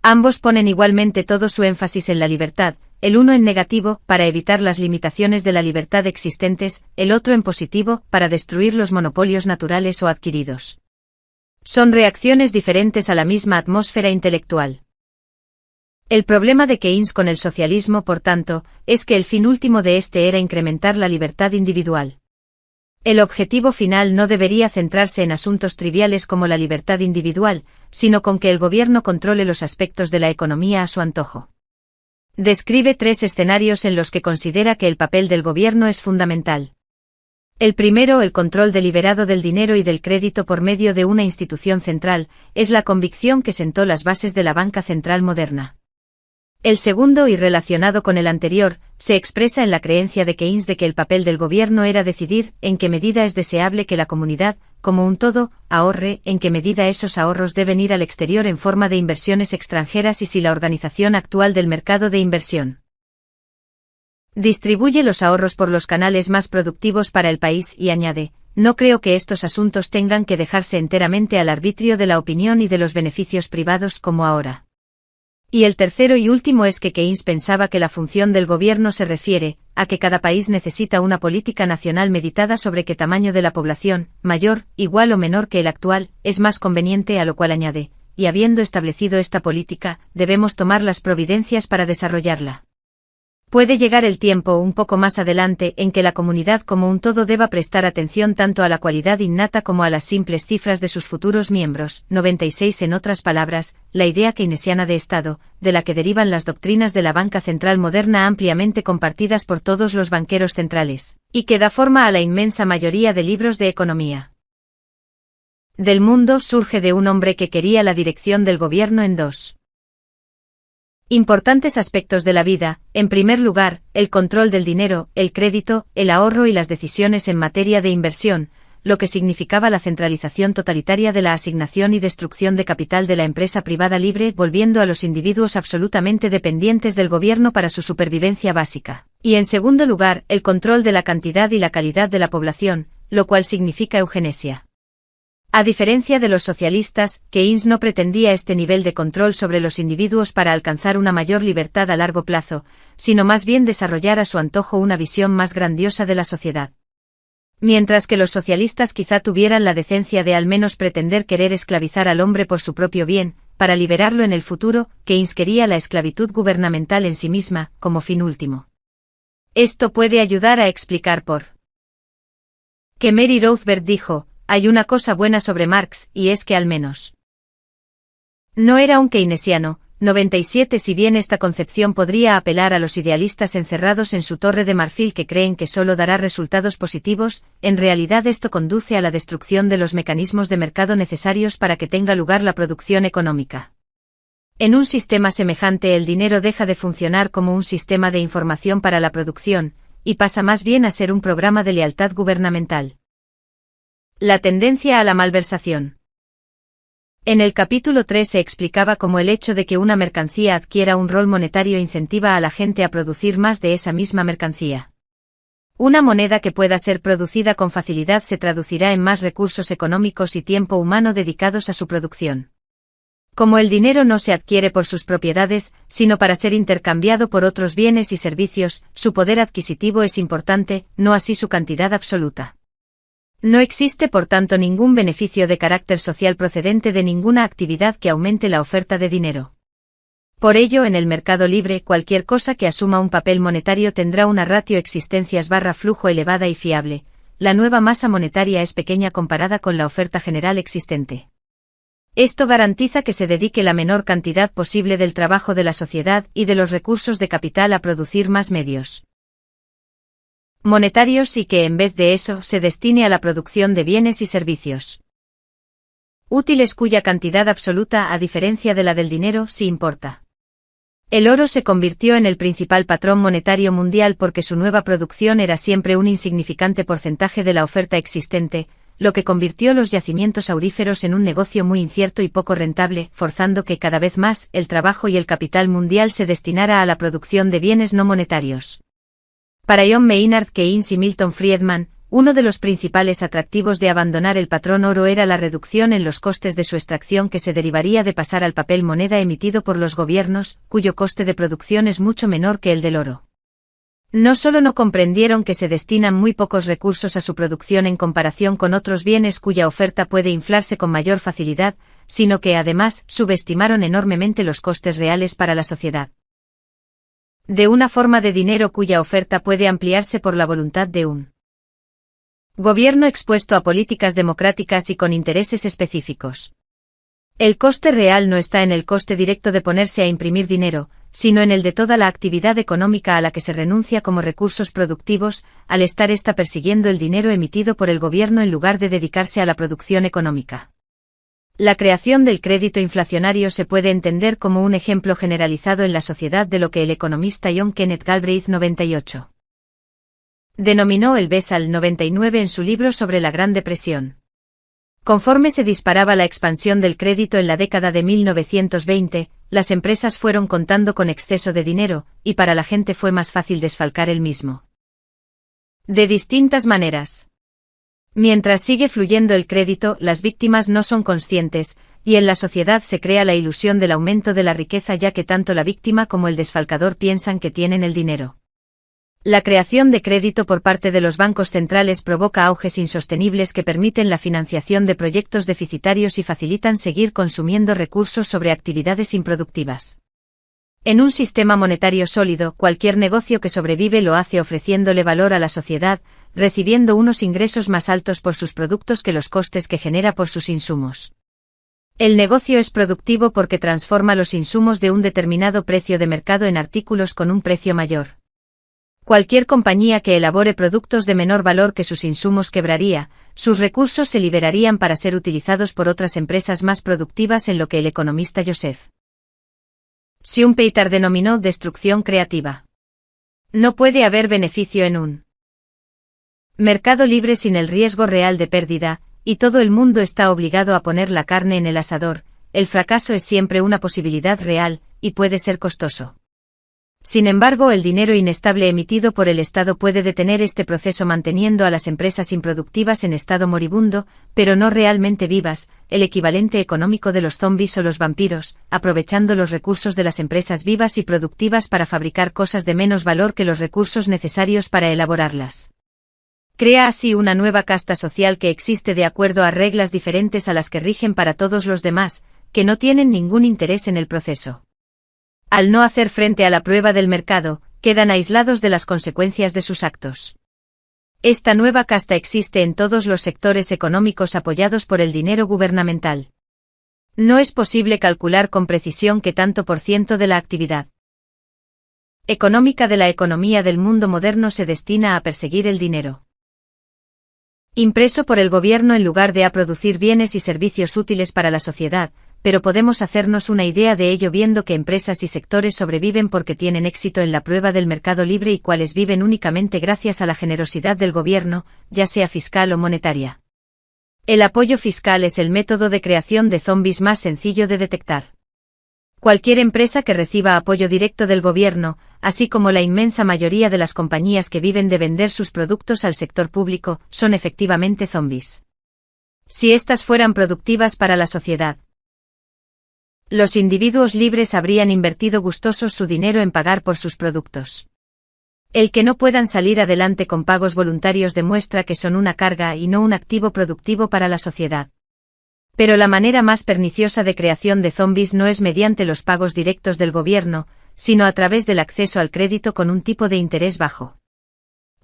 Ambos ponen igualmente todo su énfasis en la libertad, el uno en negativo, para evitar las limitaciones de la libertad existentes, el otro en positivo, para destruir los monopolios naturales o adquiridos. Son reacciones diferentes a la misma atmósfera intelectual. El problema de Keynes con el socialismo, por tanto, es que el fin último de este era incrementar la libertad individual. El objetivo final no debería centrarse en asuntos triviales como la libertad individual, sino con que el gobierno controle los aspectos de la economía a su antojo. Describe 3 escenarios en los que considera que el papel del gobierno es fundamental. El primero, el control deliberado del dinero y del crédito por medio de una institución central, es la convicción que sentó las bases de la banca central moderna. El segundo, y relacionado con el anterior, se expresa en la creencia de Keynes de que el papel del gobierno era decidir en qué medida es deseable que la comunidad, como un todo, ahorre, en qué medida esos ahorros deben ir al exterior en forma de inversiones extranjeras y si la organización actual del mercado de inversión distribuye los ahorros por los canales más productivos para el país y añade: no creo que estos asuntos tengan que dejarse enteramente al arbitrio de la opinión y de los beneficios privados como ahora. Y el tercero y último es que Keynes pensaba que la función del gobierno se refiere a que cada país necesita una política nacional meditada sobre qué tamaño de la población, mayor, igual o menor que el actual, es más conveniente, a lo cual añade: y habiendo establecido esta política, debemos tomar las providencias para desarrollarla. Puede llegar el tiempo un poco más adelante en que la comunidad como un todo deba prestar atención tanto a la cualidad innata como a las simples cifras de sus futuros miembros. 96. En otras palabras, la idea keynesiana de Estado, de la que derivan las doctrinas de la banca central moderna ampliamente compartidas por todos los banqueros centrales, y que da forma a la inmensa mayoría de libros de economía del mundo, surge de un hombre que quería la dirección del gobierno en 2 importantes aspectos de la vida: en primer lugar, el control del dinero, el crédito, el ahorro y las decisiones en materia de inversión, lo que significaba la centralización totalitaria de la asignación y destrucción de capital de la empresa privada libre, volviendo a los individuos absolutamente dependientes del gobierno para su supervivencia básica. Y en segundo lugar, el control de la cantidad y la calidad de la población, lo cual significa eugenesia. A diferencia de los socialistas, Keynes no pretendía este nivel de control sobre los individuos para alcanzar una mayor libertad a largo plazo, sino más bien desarrollar a su antojo una visión más grandiosa de la sociedad. Mientras que los socialistas quizá tuvieran la decencia de al menos pretender querer esclavizar al hombre por su propio bien, para liberarlo en el futuro, que inscribía la esclavitud gubernamental en sí misma, como fin último. Esto puede ayudar a explicar por qué Mary Rothbard dijo, hay una cosa buena sobre Marx, y es que al menos no era un keynesiano. 97. Si bien esta concepción podría apelar a los idealistas encerrados en su torre de marfil que creen que solo dará resultados positivos, en realidad esto conduce a la destrucción de los mecanismos de mercado necesarios para que tenga lugar la producción económica. En un sistema semejante el dinero deja de funcionar como un sistema de información para la producción, y pasa más bien a ser un programa de lealtad gubernamental. La tendencia a la malversación. En el capítulo 3 se explicaba cómo el hecho de que una mercancía adquiera un rol monetario incentiva a la gente a producir más de esa misma mercancía. Una moneda que pueda ser producida con facilidad se traducirá en más recursos económicos y tiempo humano dedicados a su producción. Como el dinero no se adquiere por sus propiedades, sino para ser intercambiado por otros bienes y servicios, su poder adquisitivo es importante, no así su cantidad absoluta. No existe por tanto ningún beneficio de carácter social procedente de ninguna actividad que aumente la oferta de dinero. Por ello, en el mercado libre, cualquier cosa que asuma un papel monetario tendrá una ratio existencias/flujo elevada y fiable. La nueva masa monetaria es pequeña comparada con la oferta general existente. Esto garantiza que se dedique la menor cantidad posible del trabajo de la sociedad y de los recursos de capital a producir más medios monetarios y que en vez de eso se destine a la producción de bienes y servicios útiles cuya cantidad absoluta, a diferencia de la del dinero, sí importa. El oro se convirtió en el principal patrón monetario mundial porque su nueva producción era siempre un insignificante porcentaje de la oferta existente, lo que convirtió los yacimientos auríferos en un negocio muy incierto y poco rentable, forzando que cada vez más el trabajo y el capital mundial se destinara a la producción de bienes no monetarios. Para John Maynard Keynes y Milton Friedman, uno de los principales atractivos de abandonar el patrón oro era la reducción en los costes de su extracción que se derivaría de pasar al papel moneda emitido por los gobiernos, cuyo coste de producción es mucho menor que el del oro. No solo no comprendieron que se destinan muy pocos recursos a su producción en comparación con otros bienes cuya oferta puede inflarse con mayor facilidad, sino que además subestimaron enormemente los costes reales para la sociedad de una forma de dinero cuya oferta puede ampliarse por la voluntad de un gobierno expuesto a políticas democráticas y con intereses específicos. El coste real no está en el coste directo de ponerse a imprimir dinero, sino en el de toda la actividad económica a la que se renuncia como recursos productivos, al estar ésta persiguiendo el dinero emitido por el gobierno en lugar de dedicarse a la producción económica. La creación del crédito inflacionario se puede entender como un ejemplo generalizado en la sociedad de lo que el economista John Kenneth Galbraith 98 denominó el BESAL 99 en su libro sobre la Gran Depresión. Conforme se disparaba la expansión del crédito en la década de 1920, las empresas fueron contando con exceso de dinero, y para la gente fue más fácil desfalcar el mismo. De distintas maneras. Mientras sigue fluyendo el crédito, las víctimas no son conscientes, y en la sociedad se crea la ilusión del aumento de la riqueza ya que tanto la víctima como el desfalcador piensan que tienen el dinero. La creación de crédito por parte de los bancos centrales provoca auges insostenibles que permiten la financiación de proyectos deficitarios y facilitan seguir consumiendo recursos sobre actividades improductivas. En un sistema monetario sólido, cualquier negocio que sobrevive lo hace ofreciéndole valor a la sociedad, recibiendo unos ingresos más altos por sus productos que los costes que genera por sus insumos. El negocio es productivo porque transforma los insumos de un determinado precio de mercado en artículos con un precio mayor. Cualquier compañía que elabore productos de menor valor que sus insumos quebraría, sus recursos se liberarían para ser utilizados por otras empresas más productivas en lo que el economista Joseph Schumpeter denominó destrucción creativa. No puede haber beneficio en un mercado libre sin el riesgo real de pérdida, y todo el mundo está obligado a poner la carne en el asador. El fracaso es siempre una posibilidad real, y puede ser costoso. Sin embargo, el dinero inestable emitido por el Estado puede detener este proceso manteniendo a las empresas improductivas en estado moribundo, pero no realmente vivas, el equivalente económico de los zombies o los vampiros, aprovechando los recursos de las empresas vivas y productivas para fabricar cosas de menos valor que los recursos necesarios para elaborarlas. Crea así una nueva casta social que existe de acuerdo a reglas diferentes a las que rigen para todos los demás, que no tienen ningún interés en el proceso. Al no hacer frente a la prueba del mercado, quedan aislados de las consecuencias de sus actos. Esta nueva casta existe en todos los sectores económicos apoyados por el dinero gubernamental. No es posible calcular con precisión qué tanto por ciento de la actividad económica de la economía del mundo moderno se destina a perseguir el dinero impreso por el gobierno en lugar de a producir bienes y servicios útiles para la sociedad, pero podemos hacernos una idea de ello viendo qué empresas y sectores sobreviven porque tienen éxito en la prueba del mercado libre y cuáles viven únicamente gracias a la generosidad del gobierno, ya sea fiscal o monetaria. El apoyo fiscal es el método de creación de zombies más sencillo de detectar. Cualquier empresa que reciba apoyo directo del gobierno, así como la inmensa mayoría de las compañías que viven de vender sus productos al sector público, son efectivamente zombies. Si éstas fueran productivas para la sociedad, los individuos libres habrían invertido gustosos su dinero en pagar por sus productos. El que no puedan salir adelante con pagos voluntarios demuestra que son una carga y no un activo productivo para la sociedad. Pero la manera más perniciosa de creación de zombies no es mediante los pagos directos del gobierno, sino a través del acceso al crédito con un tipo de interés bajo.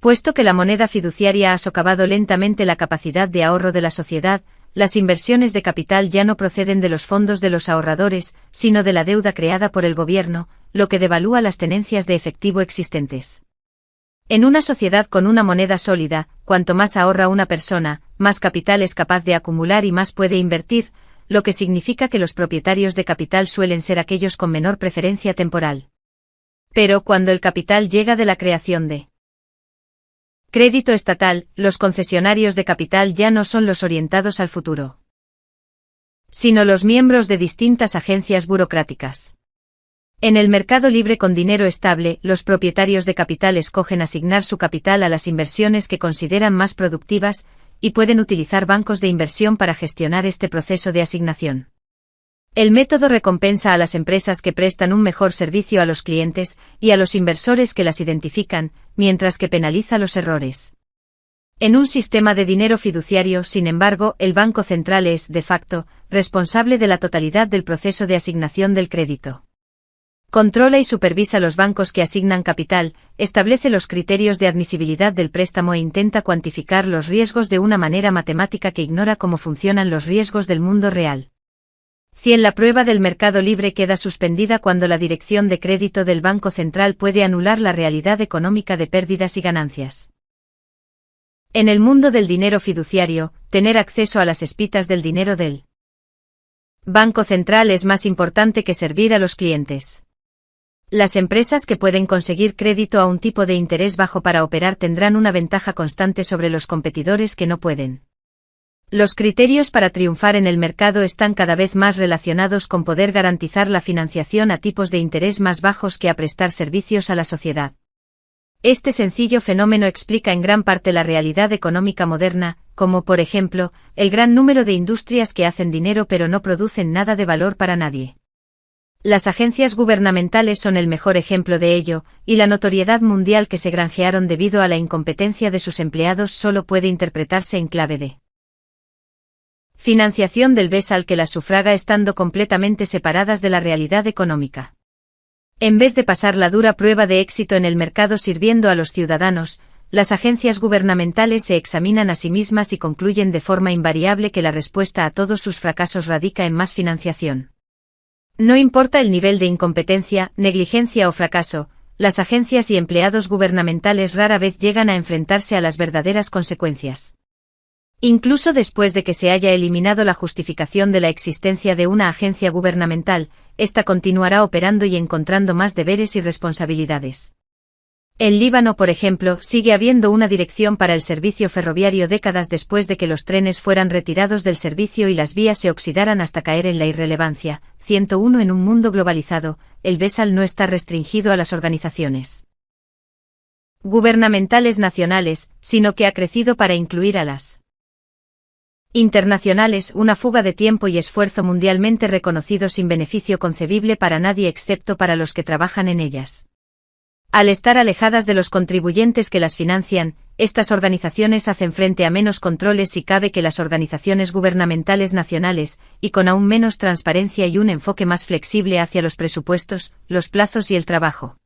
Puesto que la moneda fiduciaria ha socavado lentamente la capacidad de ahorro de la sociedad, las inversiones de capital ya no proceden de los fondos de los ahorradores, sino de la deuda creada por el gobierno, lo que devalúa las tenencias de efectivo existentes. En una sociedad con una moneda sólida, cuanto más ahorra una persona, más capital es capaz de acumular y más puede invertir, lo que significa que los propietarios de capital suelen ser aquellos con menor preferencia temporal. Pero cuando el capital llega de la creación de crédito estatal, los concesionarios de capital ya no son los orientados al futuro, sino los miembros de distintas agencias burocráticas. En el mercado libre con dinero estable, los propietarios de capital escogen asignar su capital a las inversiones que consideran más productivas, y pueden utilizar bancos de inversión para gestionar este proceso de asignación. El método recompensa a las empresas que prestan un mejor servicio a los clientes, y a los inversores que las identifican, mientras que penaliza los errores. En un sistema de dinero fiduciario, sin embargo, el Banco Central es, de facto, responsable de la totalidad del proceso de asignación del crédito. Controla y supervisa los bancos que asignan capital, establece los criterios de admisibilidad del préstamo e intenta cuantificar los riesgos de una manera matemática que ignora cómo funcionan los riesgos del mundo real. La prueba del mercado libre queda suspendida cuando la dirección de crédito del Banco Central puede anular la realidad económica de pérdidas y ganancias. En el mundo del dinero fiduciario, tener acceso a las espitas del dinero del Banco Central es más importante que servir a los clientes. Las empresas que pueden conseguir crédito a un tipo de interés bajo para operar tendrán una ventaja constante sobre los competidores que no pueden. Los criterios para triunfar en el mercado están cada vez más relacionados con poder garantizar la financiación a tipos de interés más bajos que a prestar servicios a la sociedad. Este sencillo fenómeno explica en gran parte la realidad económica moderna, como por ejemplo, el gran número de industrias que hacen dinero pero no producen nada de valor para nadie. Las agencias gubernamentales son el mejor ejemplo de ello, y la notoriedad mundial que se granjearon debido a la incompetencia de sus empleados solo puede interpretarse en clave de financiación del BES al que las sufraga estando completamente separadas de la realidad económica. En vez de pasar la dura prueba de éxito en el mercado sirviendo a los ciudadanos, las agencias gubernamentales se examinan a sí mismas y concluyen de forma invariable que la respuesta a todos sus fracasos radica en más financiación. No importa el nivel de incompetencia, negligencia o fracaso, las agencias y empleados gubernamentales rara vez llegan a enfrentarse a las verdaderas consecuencias. Incluso después de que se haya eliminado la justificación de la existencia de una agencia gubernamental, ésta continuará operando y encontrando más deberes y responsabilidades. En Líbano, por ejemplo, sigue habiendo una dirección para el servicio ferroviario décadas después de que los trenes fueran retirados del servicio y las vías se oxidaran hasta caer en la irrelevancia. 101 En un mundo globalizado, el BESAL no está restringido a las organizaciones gubernamentales nacionales, sino que ha crecido para incluir a las internacionales, una fuga de tiempo y esfuerzo mundialmente reconocido sin beneficio concebible para nadie excepto para los que trabajan en ellas. Al estar alejadas de los contribuyentes que las financian, estas organizaciones hacen frente a menos controles si cabe que las organizaciones gubernamentales nacionales, y con aún menos transparencia y un enfoque más flexible hacia los presupuestos, los plazos y el trabajo.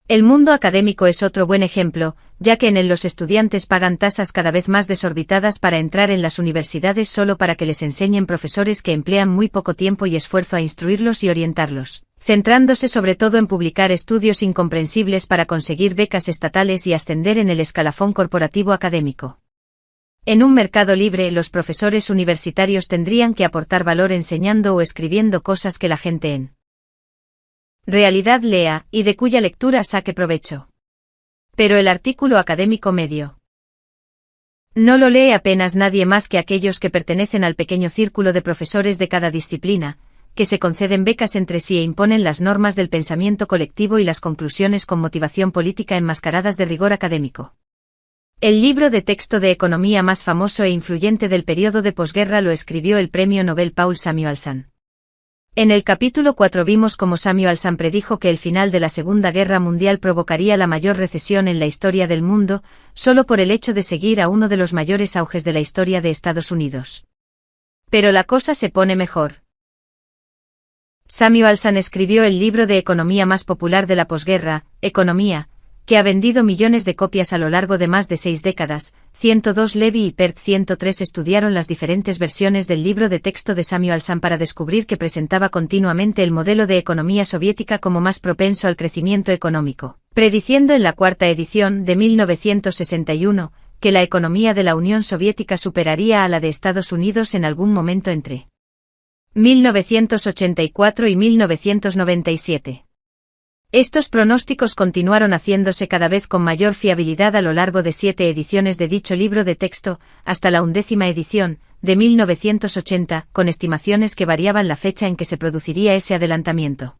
El mundo académico es otro buen ejemplo, ya que en él los estudiantes pagan tasas cada vez más desorbitadas para entrar en las universidades solo para que les enseñen profesores que emplean muy poco tiempo y esfuerzo a instruirlos y orientarlos, centrándose sobre todo en publicar estudios incomprensibles para conseguir becas estatales y ascender en el escalafón corporativo académico. En un mercado libre, los profesores universitarios tendrían que aportar valor enseñando o escribiendo cosas que la gente en realidad lea, y de cuya lectura saque provecho. Pero el artículo académico medio no lo lee apenas nadie más que aquellos que pertenecen al pequeño círculo de profesores de cada disciplina, que se conceden becas entre sí e imponen las normas del pensamiento colectivo y las conclusiones con motivación política enmascaradas de rigor académico. El libro de texto de economía más famoso e influyente del periodo de posguerra lo escribió el premio Nobel Paul Samuelson. En el capítulo 4 vimos cómo Samuelson predijo que el final de la Segunda Guerra Mundial provocaría la mayor recesión en la historia del mundo, solo por el hecho de seguir a uno de los mayores auges de la historia de Estados Unidos. Pero la cosa se pone mejor. Samuelson escribió el libro de economía más popular de la posguerra, Economía, que ha vendido millones de copias a lo largo de más de 6 décadas. 102 Levy y Perth 103 estudiaron las diferentes versiones del libro de texto de Samuelson para descubrir que presentaba continuamente el modelo de economía soviética como más propenso al crecimiento económico, prediciendo en la cuarta edición, de 1961, que la economía de la Unión Soviética superaría a la de Estados Unidos en algún momento entre 1984 y 1997. Estos pronósticos continuaron haciéndose cada vez con mayor fiabilidad a lo largo de 7 ediciones de dicho libro de texto, hasta la 11ª edición, de 1980, con estimaciones que variaban la fecha en que se produciría ese adelantamiento.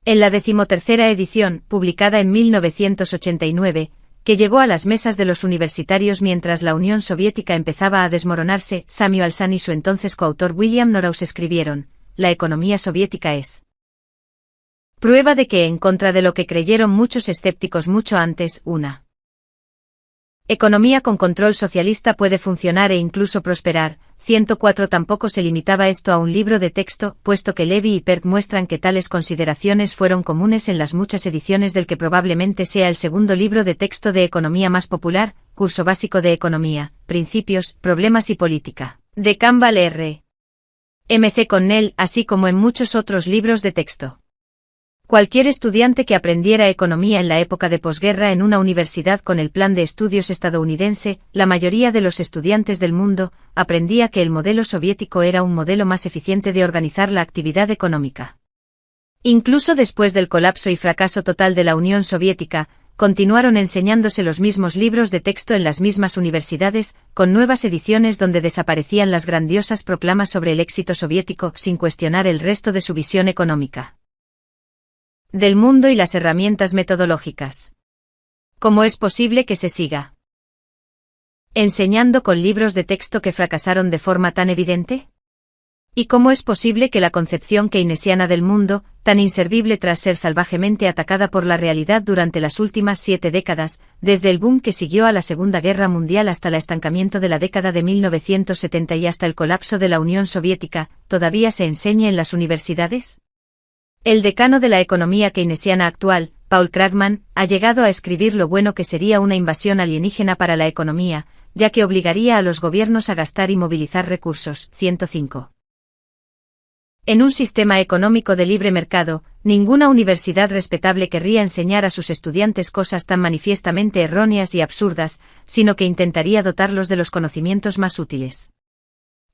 En la 13ª edición, publicada en 1989, que llegó a las mesas de los universitarios mientras la Unión Soviética empezaba a desmoronarse, Samuelson y su entonces coautor William Norhaus escribieron: «La economía soviética es prueba de que, en contra de lo que creyeron muchos escépticos mucho antes, una economía con control socialista puede funcionar e incluso prosperar». 104 Tampoco se limitaba esto a un libro de texto, puesto que Levy y Perth muestran que tales consideraciones fueron comunes en las muchas ediciones del que probablemente sea el segundo libro de texto de economía más popular, Curso básico de economía, Principios, Problemas y Política, de Campbell R. M. C. Connell, así como en muchos otros libros de texto. Cualquier estudiante que aprendiera economía en la época de posguerra en una universidad con el plan de estudios estadounidense, la mayoría de los estudiantes del mundo, aprendía que el modelo soviético era un modelo más eficiente de organizar la actividad económica. Incluso después del colapso y fracaso total de la Unión Soviética, continuaron enseñándose los mismos libros de texto en las mismas universidades, con nuevas ediciones donde desaparecían las grandiosas proclamas sobre el éxito soviético sin cuestionar el resto de su visión económica del mundo y las herramientas metodológicas. ¿Cómo es posible que se siga enseñando con libros de texto que fracasaron de forma tan evidente? ¿Y cómo es posible que la concepción keynesiana del mundo, tan inservible tras ser salvajemente atacada por la realidad durante las últimas 7 décadas, desde el boom que siguió a la Segunda Guerra Mundial hasta el estancamiento de la década de 1970 y hasta el colapso de la Unión Soviética, todavía se enseñe en las universidades? El decano de la economía keynesiana actual, Paul Krugman, ha llegado a escribir lo bueno que sería una invasión alienígena para la economía, ya que obligaría a los gobiernos a gastar y movilizar recursos. 105. En un sistema económico de libre mercado, ninguna universidad respetable querría enseñar a sus estudiantes cosas tan manifiestamente erróneas y absurdas, sino que intentaría dotarlos de los conocimientos más útiles.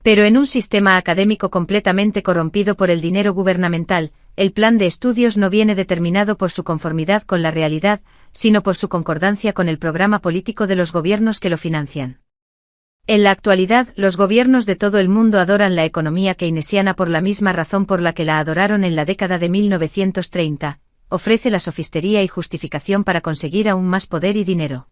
Pero en un sistema académico completamente corrompido por el dinero gubernamental, el plan de estudios no viene determinado por su conformidad con la realidad, sino por su concordancia con el programa político de los gobiernos que lo financian. En la actualidad, los gobiernos de todo el mundo adoran la economía keynesiana por la misma razón por la que la adoraron en la década de 1930, ofrece la sofistería y justificación para conseguir aún más poder y dinero.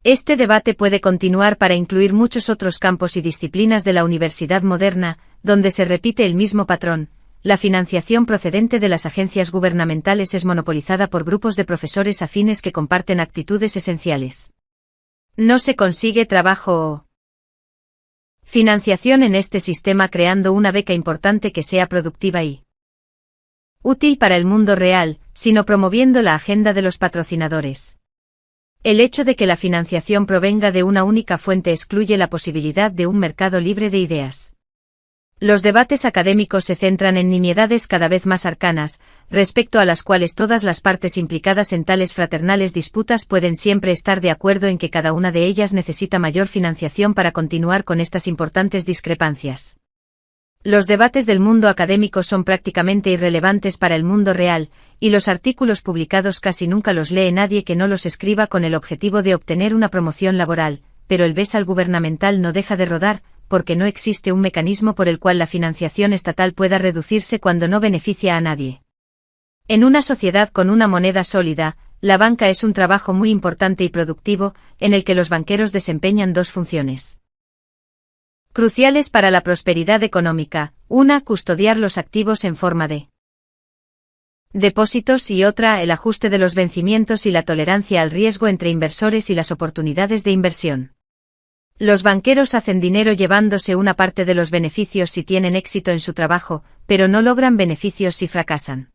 Este debate puede continuar para incluir muchos otros campos y disciplinas de la universidad moderna, donde se repite el mismo patrón. la financiación procedente de las agencias gubernamentales es monopolizada por grupos de profesores afines que comparten actitudes esenciales. No se consigue trabajo o financiación en este sistema creando una beca importante que sea productiva y útil para el mundo real, sino promoviendo la agenda de los patrocinadores. El hecho de que la financiación provenga de una única fuente excluye la posibilidad de un mercado libre de ideas. Los debates académicos se centran en nimiedades cada vez más arcanas, respecto a las cuales todas las partes implicadas en tales fraternales disputas pueden siempre estar de acuerdo en que cada una de ellas necesita mayor financiación para continuar con estas importantes discrepancias. Los debates del mundo académico son prácticamente irrelevantes para el mundo real, y los artículos publicados casi nunca los lee nadie que no los escriba con el objetivo de obtener una promoción laboral, pero el besal gubernamental no deja de rodar, porque no existe un mecanismo por el cual la financiación estatal pueda reducirse cuando no beneficia a nadie. En una sociedad con una moneda sólida, la banca es un trabajo muy importante y productivo, en el que los banqueros desempeñan dos funciones cruciales para la prosperidad económica: una, custodiar los activos en forma de depósitos, y otra, el ajuste de los vencimientos y la tolerancia al riesgo entre inversores y las oportunidades de inversión. Los banqueros hacen dinero llevándose una parte de los beneficios si tienen éxito en su trabajo, pero no logran beneficios si fracasan.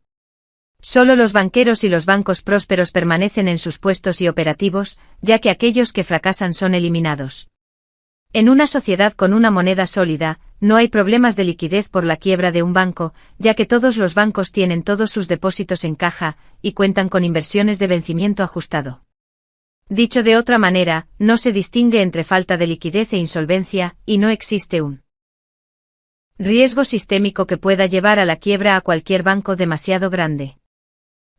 Solo los banqueros y los bancos prósperos permanecen en sus puestos y operativos, ya que aquellos que fracasan son eliminados. En una sociedad con una moneda sólida, no hay problemas de liquidez por la quiebra de un banco, ya que todos los bancos tienen todos sus depósitos en caja, y cuentan con inversiones de vencimiento ajustado. Dicho de otra manera, no se distingue entre falta de liquidez e insolvencia, y no existe un riesgo sistémico que pueda llevar a la quiebra a cualquier banco demasiado grande.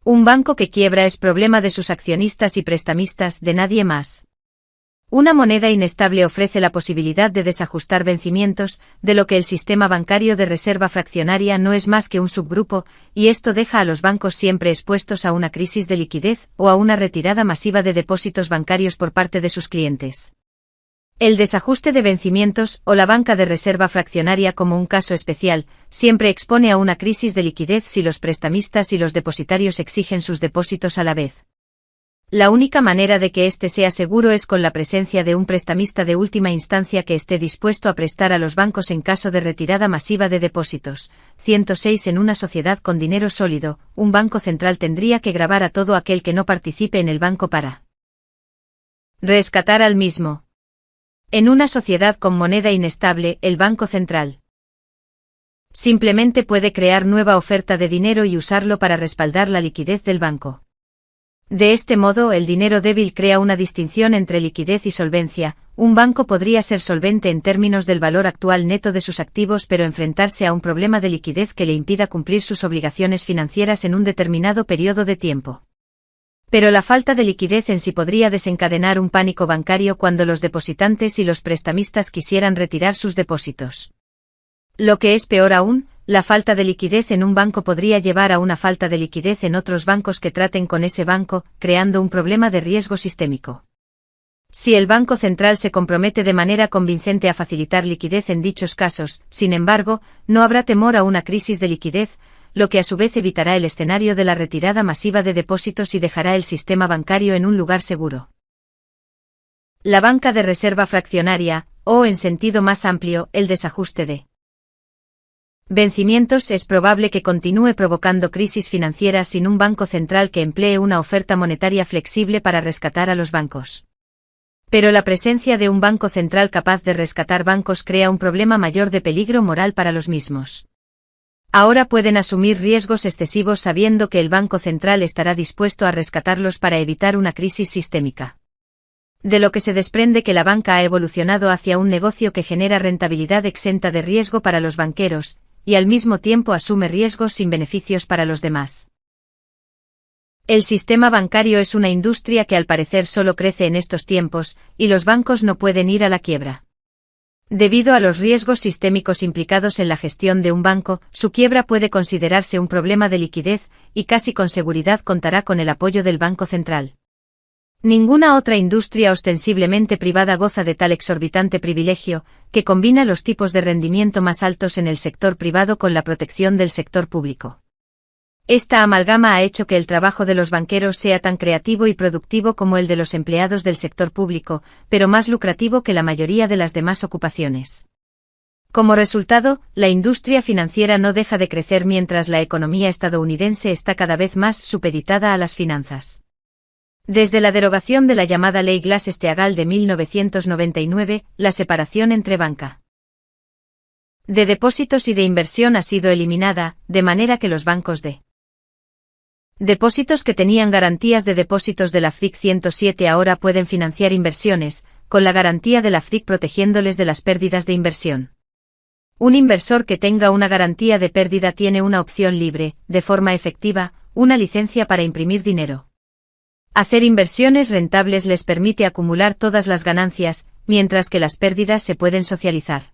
Un banco que quiebra es problema de sus accionistas y prestamistas, de nadie más. Una moneda inestable ofrece la posibilidad de desajustar vencimientos, de lo que el sistema bancario de reserva fraccionaria no es más que un subgrupo, y esto deja a los bancos siempre expuestos a una crisis de liquidez o a una retirada masiva de depósitos bancarios por parte de sus clientes. El desajuste de vencimientos, o la banca de reserva fraccionaria como un caso especial, siempre expone a una crisis de liquidez si los prestamistas y los depositarios exigen sus depósitos a la vez. La única manera de que este sea seguro es con la presencia de un prestamista de última instancia que esté dispuesto a prestar a los bancos en caso de retirada masiva de depósitos. 106. En una sociedad con dinero sólido, un banco central tendría que gravar a todo aquel que no participe en el banco para rescatar al mismo. En una sociedad con moneda inestable, el Banco Central simplemente puede crear nueva oferta de dinero y usarlo para respaldar la liquidez del banco. De este modo, el dinero débil crea una distinción entre liquidez y solvencia. Un banco podría ser solvente en términos del valor actual neto de sus activos, pero enfrentarse a un problema de liquidez que le impida cumplir sus obligaciones financieras en un determinado periodo de tiempo. Pero la falta de liquidez en sí podría desencadenar un pánico bancario cuando los depositantes y los prestamistas quisieran retirar sus depósitos. Lo que es peor aún, la falta de liquidez en un banco podría llevar a una falta de liquidez en otros bancos que traten con ese banco, creando un problema de riesgo sistémico. Si el Banco Central se compromete de manera convincente a facilitar liquidez en dichos casos, sin embargo, no habrá temor a una crisis de liquidez, lo que a su vez evitará el escenario de la retirada masiva de depósitos y dejará el sistema bancario en un lugar seguro. La banca de reserva fraccionaria, o en sentido más amplio, el desajuste de vencimientos, es probable que continúe provocando crisis financieras sin un banco central que emplee una oferta monetaria flexible para rescatar a los bancos. Pero la presencia de un banco central capaz de rescatar bancos crea un problema mayor de peligro moral para los mismos. Ahora pueden asumir riesgos excesivos sabiendo que el Banco Central estará dispuesto a rescatarlos para evitar una crisis sistémica. De lo que se desprende que la banca ha evolucionado hacia un negocio que genera rentabilidad exenta de riesgo para los banqueros, y al mismo tiempo asume riesgos sin beneficios para los demás. El sistema bancario es una industria que al parecer solo crece en estos tiempos, y los bancos no pueden ir a la quiebra. Debido a los riesgos sistémicos implicados en la gestión de un banco, su quiebra puede considerarse un problema de liquidez, y casi con seguridad contará con el apoyo del Banco Central. Ninguna otra industria ostensiblemente privada goza de tal exorbitante privilegio, que combina los tipos de rendimiento más altos en el sector privado con la protección del sector público. Esta amalgama ha hecho que el trabajo de los banqueros sea tan creativo y productivo como el de los empleados del sector público, pero más lucrativo que la mayoría de las demás ocupaciones. Como resultado, la industria financiera no deja de crecer mientras la economía estadounidense está cada vez más supeditada a las finanzas. Desde la derogación de la llamada Ley Glass-Steagall de 1999, la separación entre banca de depósitos y de inversión ha sido eliminada, de manera que los bancos de depósitos que tenían garantías de depósitos de la FDIC 107 ahora pueden financiar inversiones, con la garantía de la FDIC protegiéndoles de las pérdidas de inversión. Un inversor que tenga una garantía de pérdida tiene una opción libre, de forma efectiva, una licencia para imprimir dinero. Hacer inversiones rentables les permite acumular todas las ganancias, mientras que las pérdidas se pueden socializar.